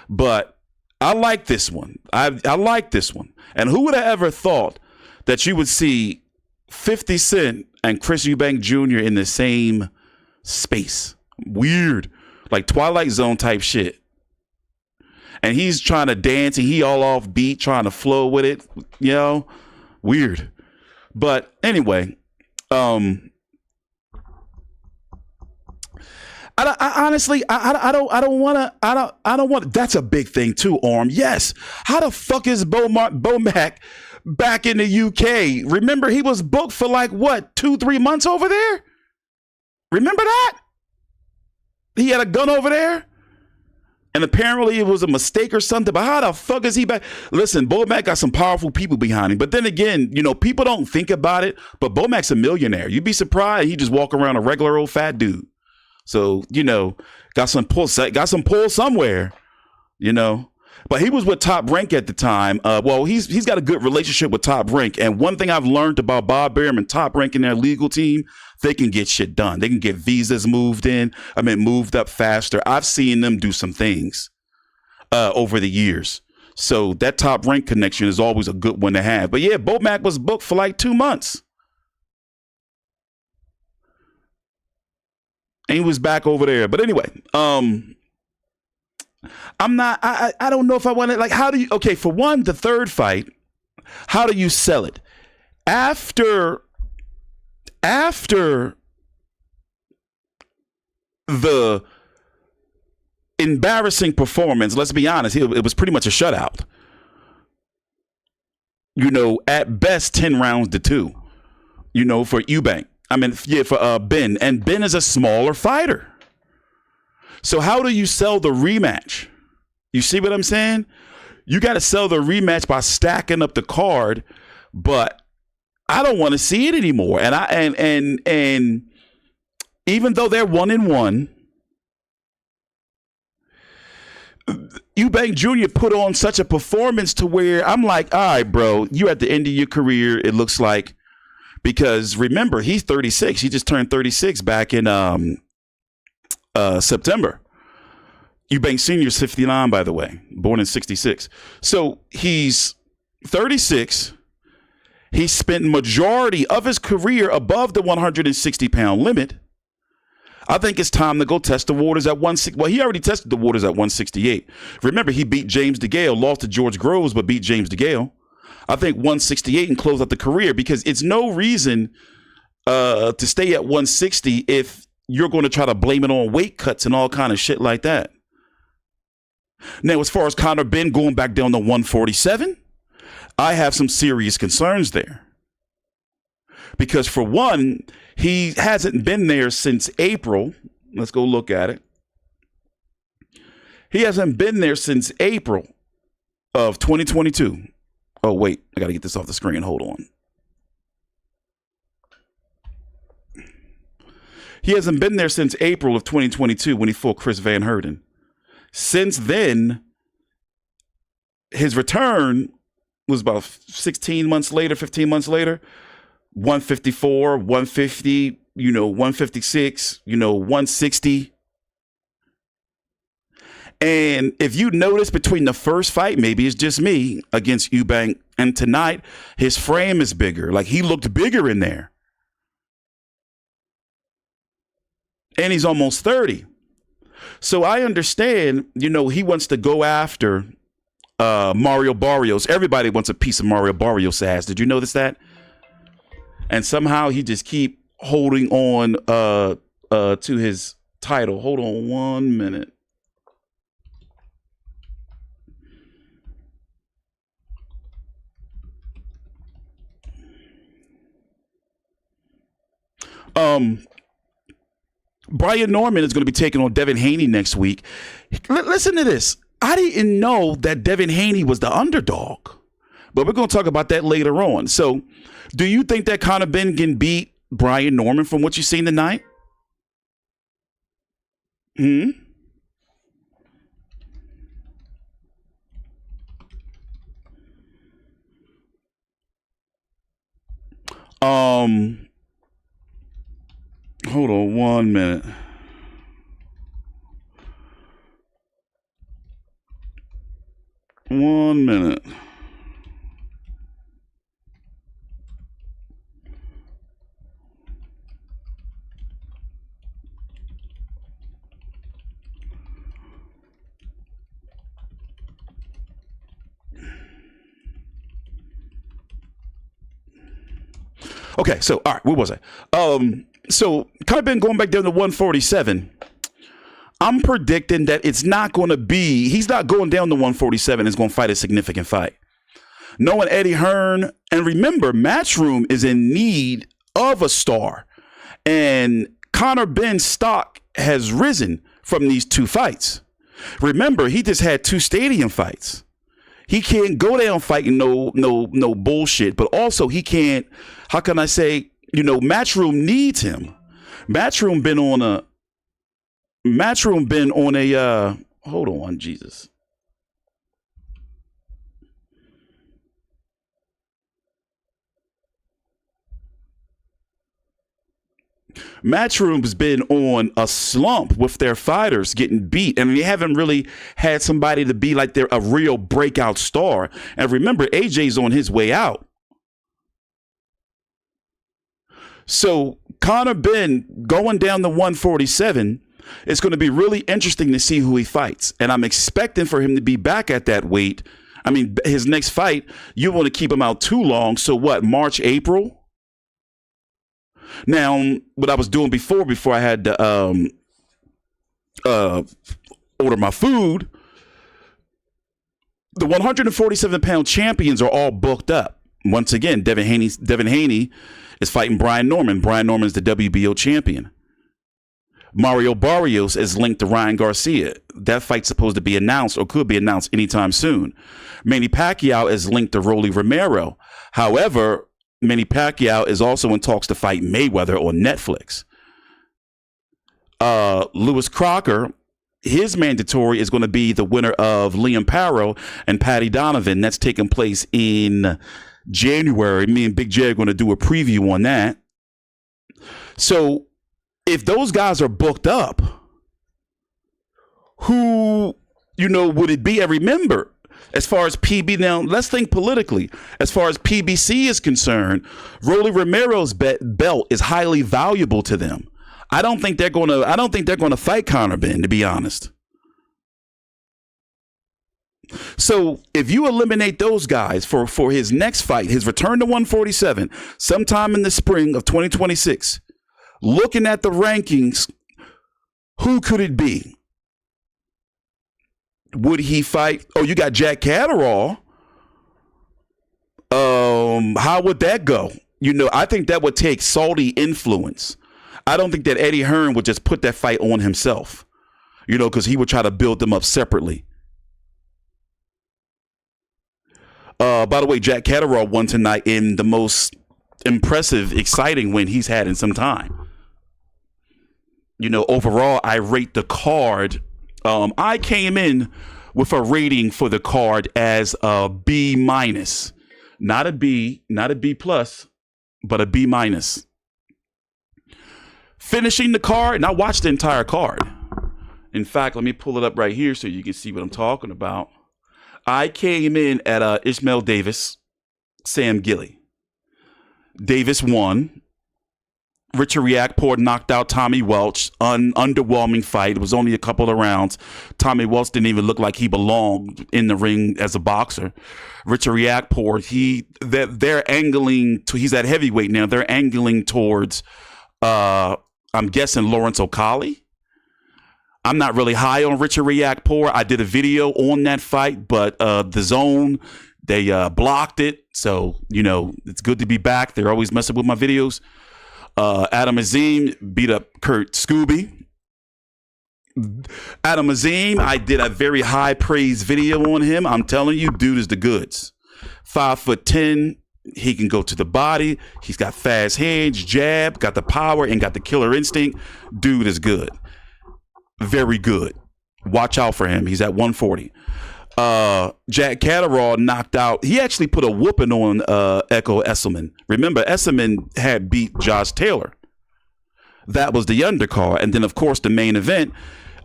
But I like this one. I like this one. And who would have ever thought that you would see 50 Cent and Chris Eubank Jr. in the same space? Weird. Like Twilight Zone type shit. And he's trying to dance and he all off beat, trying to flow with it, you know, weird. But anyway, I honestly don't want. That's a big thing too, Orm. Yes. How the fuck is Bomac back in the UK? Remember, he was booked for like what, 2-3 months over there? Remember that? He had a gun over there? And apparently it was a mistake or something. But how the fuck is he back? Listen, Bomac got some powerful people behind him. But then again, you know, people don't think about it. But Bomac's a millionaire. You'd be surprised he just walk around a regular old fat dude. So, you know, got some pull somewhere, you know. But he was with Top Rank at the time. Well, he's got a good relationship with Top Rank. And one thing I've learned about Bob Burnham and Top Rank and their legal team, they can get shit done. They can get visas moved up faster. I've seen them do some things over the years. So that Top Rank connection is always a good one to have. But yeah, Bomac was booked for like 2 months. And he was back over there. But anyway, I don't know if I want to, like, how do you, okay, for one, the third fight, how do you sell it? After the embarrassing performance, let's be honest, it was pretty much a shutout. You know, at best 10 rounds to 2, you know, for Eubank. I mean, yeah, for Ben. And Ben is a smaller fighter. So how do you sell the rematch? You see what I'm saying? You got to sell the rematch by stacking up the card, but I don't want to see it anymore. And even though they're 1-1, Eubank Jr. put on such a performance to where I'm like, all right, bro, you're at the end of your career, it looks like. Because remember, he's 36. He just turned 36 back in September. Eubank Sr. is 59, by the way, born in 66. So he's 36. He spent majority of his career above the 160-pound limit. I think it's time to go test the waters at 160. Well, he already tested the waters at 168. Remember, he beat James DeGale, lost to George Groves, but beat James DeGale. I think 168 and close out the career, because it's no reason to stay at 160 if you're going to try to blame it on weight cuts and all kind of shit like that. Now, as far as Conor Benn going back down to 147, I have some serious concerns there. Because for one, he hasn't been there since April. Let's go look at it. He hasn't been there since April of 2022. Oh, wait, I got to get this off the screen. Hold on. He hasn't been there since April of 2022 when he fought Chris Van Herden. Since then, his return was about 16 months later, 15 months later, 154, 150, 156, 160. And if you notice between the first fight, maybe it's just me, against Eubank, and tonight, his frame is bigger. Like, he looked bigger in there. And he's almost 30. So I understand, he wants to go after Mario Barrios. Everybody wants a piece of Mario Barrios' ass. Did you notice that? And somehow he just keep holding on to his title. Hold on 1 minute. Brian Norman is going to be taking on Devin Haney next week. Listen to this. I didn't know that Devin Haney was the underdog, but we're going to talk about that later on. So do you think that Conor Benn can beat Brian Norman from what you've seen tonight? Hold on 1 minute. One minute. Okay, so all right, where was I? So Conor Benn going back down to 147. I'm predicting that it's not going to be, he's not going down to 147. He's going to fight a significant fight. Knowing Eddie Hearn, and remember, Matchroom is in need of a star. And Conor Benn's stock has risen from these two fights. Remember, he just had 2 stadium fights. He can't go down fighting no bullshit, but also he can't, how can I say, Matchroom needs him. Matchroom been on a hold on, Jesus. Matchroom's been on a slump with their fighters getting beat, and they haven't really had somebody to be like a real breakout star. And remember, AJ's on his way out. So Conor Benn going down to 147, it's going to be really interesting to see who he fights. And I'm expecting for him to be back at that weight. I mean, his next fight, you want to keep him out too long. So what, March, April? Now, what I was doing before I had to order my food, the 147-pound champions are all booked up. Once again, Devin Haney is fighting Brian Norman. Brian Norman is the WBO champion. Mario Barrios is linked to Ryan Garcia. That fight's supposed to be announced or could be announced anytime soon. Manny Pacquiao is linked to Rolly Romero. However, Manny Pacquiao is also in talks to fight Mayweather on Netflix. Lewis Crocker, his mandatory is going to be the winner of Liam Parrow and Patty Donovan. That's taking place in January. Me and Big J are going to do a preview on that. So if those guys are booked up, who, would it be? And remember, as far as PB, now let's think politically. As far as PBC is concerned, Rolly Romero's belt is highly valuable to them. I don't think they're going to fight Conor Benn, to be honest. So if you eliminate those guys for his next fight, his return to 147, sometime in the spring of 2026, looking at the rankings, who could it be? Would he fight? Oh, you got Jack Catterall. How would that go? I think that would take Saudi influence. I don't think that Eddie Hearn would just put that fight on himself, because he would try to build them up separately. By the way, Jack Catterall won tonight in the most impressive, exciting win he's had in some time. Overall, I rate the card. I came in with a rating for the card as a B minus, not a B plus, but a B minus. Finishing the card, and I watched the entire card. In fact, let me pull it up right here so you can see what I'm talking about. I came in at Ismail Davis, Sam Gilly. Davis won. Richard Riakporhe knocked out Tommy Welch. Underwhelming fight. It was only a couple of rounds. Tommy Welch didn't even look like he belonged in the ring as a boxer. Richard Riakporhe, they're angling to, he's at heavyweight now. They're angling towards, I'm guessing, Lawrence O'Colly. I'm not really high on Richard Riakporhe. I did a video on that fight, but the DAZN, they blocked it. So, it's good to be back. They're always messing with my videos. Adam Azim beat up Kurt Scoby. Adam Azim, I did a very high praise video on him. I'm telling you, dude is the goods. 5'10". He can go to the body. He's got fast hands, jab, got the power, and got the killer instinct. Dude is good. Very good. Watch out for him. He's at 140. Jack Catterall knocked out. He actually put a whooping on Ekow Essuman. Remember, Essuman had beat Josh Taylor. That was the undercard. And then, of course, the main event,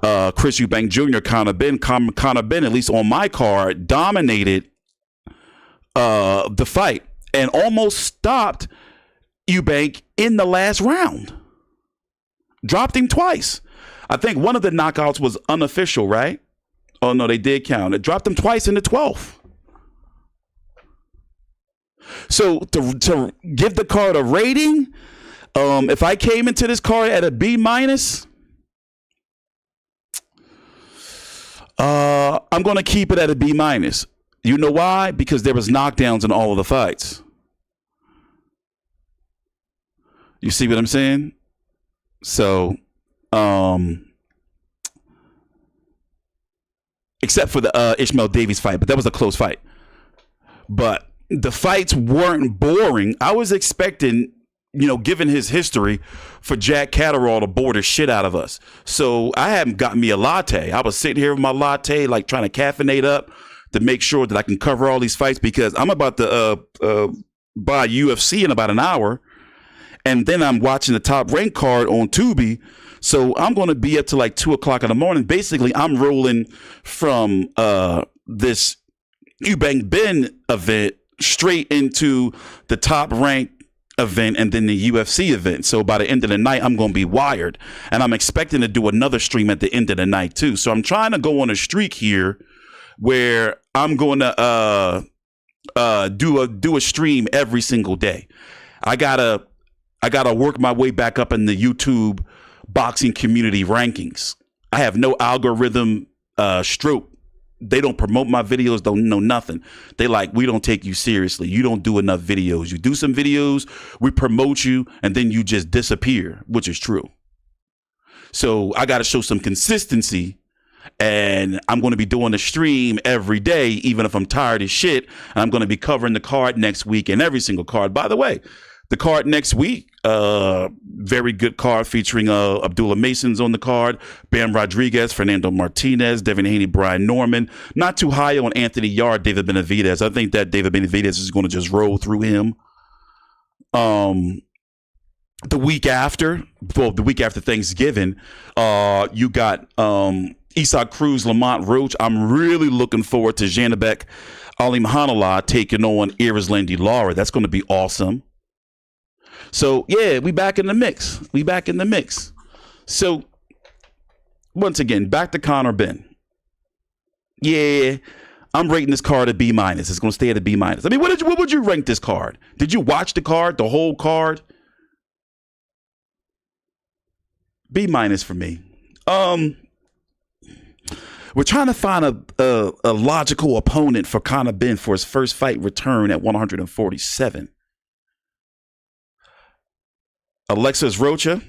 Chris Eubank Jr., Conor Benn. Conor Benn, at least on my card, dominated the fight and almost stopped Eubank in the last round. Dropped him twice. I think one of the knockouts was unofficial, right? Oh, no, they did count. It dropped him twice in the 12th. So to give the card a rating, if I came into this card at a B minus, I'm going to keep it at a B minus. You know why? Because there was knockdowns in all of the fights. You see what I'm saying? So, except for the Ishmael Davies fight, but that was a close fight. But the fights weren't boring. I was expecting, given his history, for Jack Catterall to bore the shit out of us. So I hadn't got me a latte. I was sitting here with my latte, like trying to caffeinate up to make sure that I can cover all these fights, because I'm about to buy UFC in about an hour. And then I'm watching the Top Rank card on Tubi. So I'm going to be up to like 2 o'clock in the morning. Basically, I'm rolling from this Eubank-Benn event straight into the Top Rank event and then the UFC event. So by the end of the night, I'm going to be wired. And I'm expecting to do another stream at the end of the night too. So I'm trying to go on a streak here where I'm going to do a stream every single day. I gotta work my way back up in the YouTube boxing community rankings. I have no algorithm stroke. They don't promote my videos, don't know nothing. They like, we don't take you seriously. You don't do enough videos. You do some videos, we promote you, and then you just disappear, which is true. So I got to show some consistency, and I'm going to be doing a stream every day, even if I'm tired as shit. And I'm going to be covering the card next week and every single card. By the way, the card next week, very good card featuring Abdullah Mason's on the card, Bam Rodriguez, Fernando Martinez, Devin Haney, Brian Norman. Not too high on Anthony Yard, David Benavidez. I think that David Benavidez is going to just roll through him. The week after Thanksgiving, you got Isak Cruz, Lamont Roach. I'm really looking forward to Janabek Ali Mahanallah taking on Iris Landy Lara. That's going to be awesome. So, yeah, we back in the mix. So, once again, back to Conor Benn. Yeah, I'm rating this card a B minus. It's going to stay at a B minus. I mean, what would you rank this card? Did you watch the card, the whole card? B minus for me. We're trying to find a logical opponent for Conor Benn for his first fight return at 147. Alexis Rocha.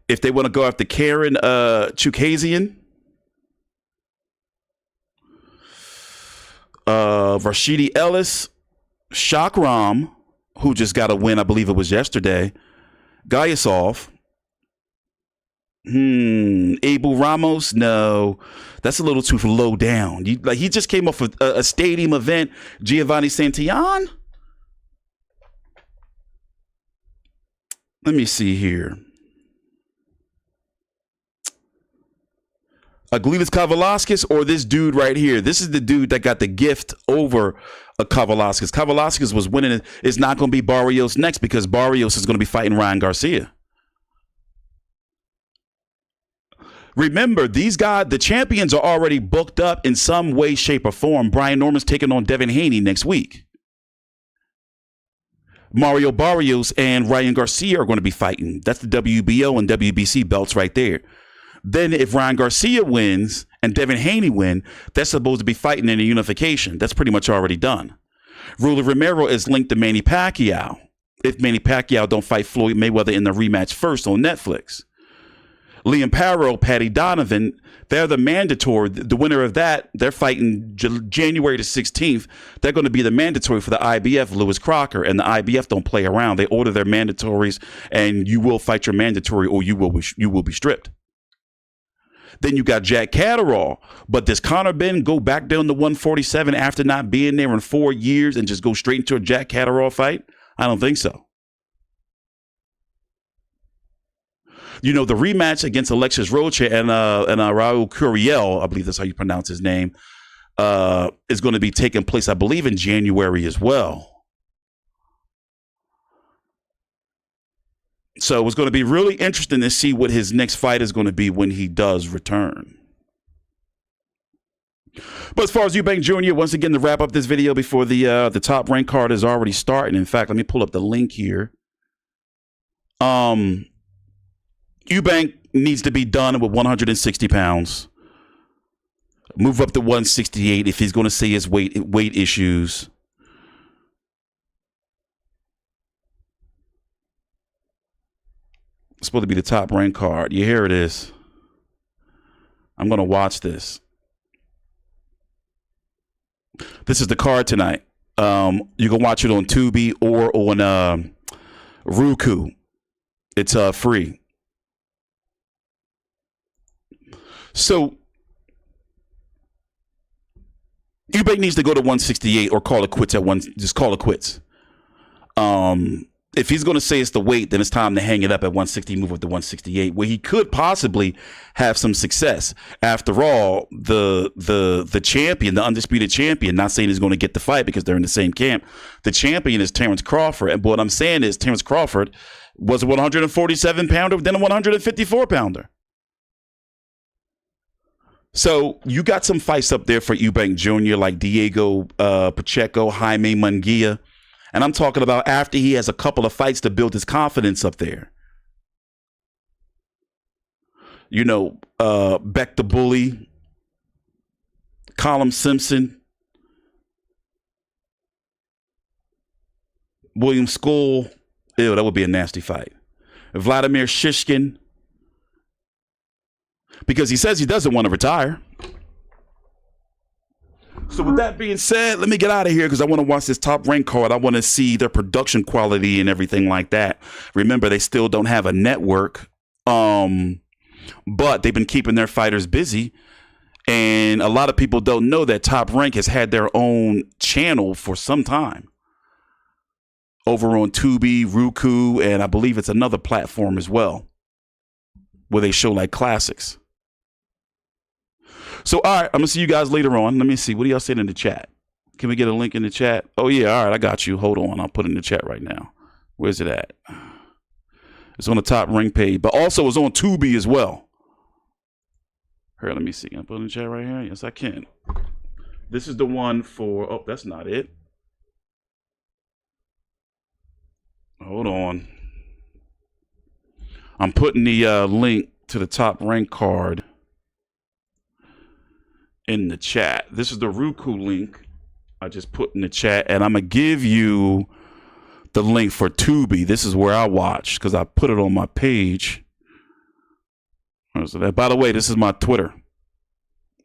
If they want to go after Karen Chukazian. Rashidi Ellis. Shakram, who just got a win, I believe it was yesterday. Gayasov. Abel Ramos, no, that's a little too low down. He just came off a stadium event. Giovanni Santillan. Let me see here. Aglilas Kavalauskas or this dude right here. This is the dude that got the gift over Kavalauskas. Kavalauskas was winning. It's not going to be Barrios next because Barrios is going to be fighting Ryan Garcia. Remember, these guys, the champions are already booked up in some way, shape, or form. Brian Norman's taking on Devin Haney next week. Mario Barrios and Ryan Garcia are going to be fighting. That's the WBO and WBC belts right there. Then if Ryan Garcia wins and Devin Haney win, they're supposed to be fighting in a unification. That's pretty much already done. Ruler Romero is linked to Manny Pacquiao. If Manny Pacquiao don't fight Floyd Mayweather in the rematch first on Netflix. Liam Parrow, Patty Donovan, they're the mandatory. The winner of that, they're fighting January the 16th. They're going to be the mandatory for the IBF, Lewis Crocker, and the IBF don't play around. They order their mandatories, and you will fight your mandatory, or you will be stripped. Then you got Jack Catterall, but does Conor Benn go back down to 147 after not being there in 4 years and just go straight into a Jack Catterall fight? I don't think so. You know, the rematch against Alexis Rocha and Raul Curiel, I believe that's how you pronounce his name, is going to be taking place, I believe, in January as well. So it's going to be really interesting to see what his next fight is going to be when he does return. But as far as Eubank Jr., once again, to wrap up this video before the top rank card is already starting. In fact, let me pull up the link here. Eubank needs to be done with 160 pounds. Move up to 168 if he's going to say his weight issues. It's supposed to be the top rank card. Yeah, here it is. I'm going to watch this. This is the card tonight. You can watch it on Tubi or on Roku. It's free. So Eubank needs to go to 168 or call it quits at one. Just call it quits. If he's going to say it's the weight, then it's time to hang it up at 160, move up to 168, where he could possibly have some success. After all, the champion, the undisputed champion, not saying he's going to get the fight because they're in the same camp. The champion is Terrence Crawford, and what I'm saying is Terrence Crawford was a 147 pounder, then a 154 pounder. So you got some fights up there for Eubank Jr. like Diego Pacheco, Jaime Munguia. And I'm talking about after he has a couple of fights to build his confidence up there. You know, Beck the Bully, Colin Simpson, William Skull. Ew, that would be a nasty fight. Vladimir Shishkin. Because he says he doesn't want to retire. So with that being said, let me get out of here because I want to watch this top rank card. I want to see their production quality and everything like that. Remember, they still don't have a network, but they've been keeping their fighters busy. And a lot of people don't know that Top Rank has had their own channel for some time. Over on Tubi, Roku, and I believe it's another platform as well, where they show like classics. So, all right, I'm going to see you guys later on. Let me see. What do y'all saying in the chat? Can we get a link in the chat? Oh, yeah. All right, I got you. Hold on. I'll put it in the chat right now. Where's it at? It's on the Top Rank page, but also it's on Tubi as well. Here, let me see. Can I put it in the chat right here? Yes, I can. This is the one for... Oh, that's not it. Hold on. I'm putting the link to the Top Rank card in the chat. This is the Roku link I just put in the chat, and I'm going to give you the link for Tubi. This is where I watch because I put it on my page. By the way, this is my Twitter.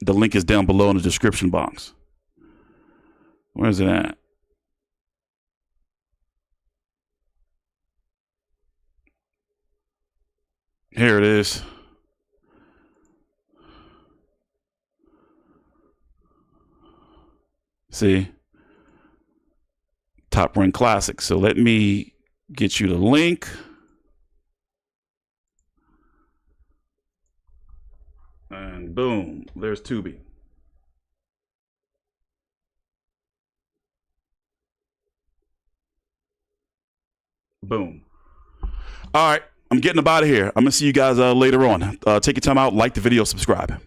The link is down below in the description box. Where is it at? Here it is. See? Top Rank Classic. So let me get you the link. And boom, there's Tubi. Boom. All right, I'm getting up out of here. I'm going to see you guys later on. Take your time out, like the video, subscribe.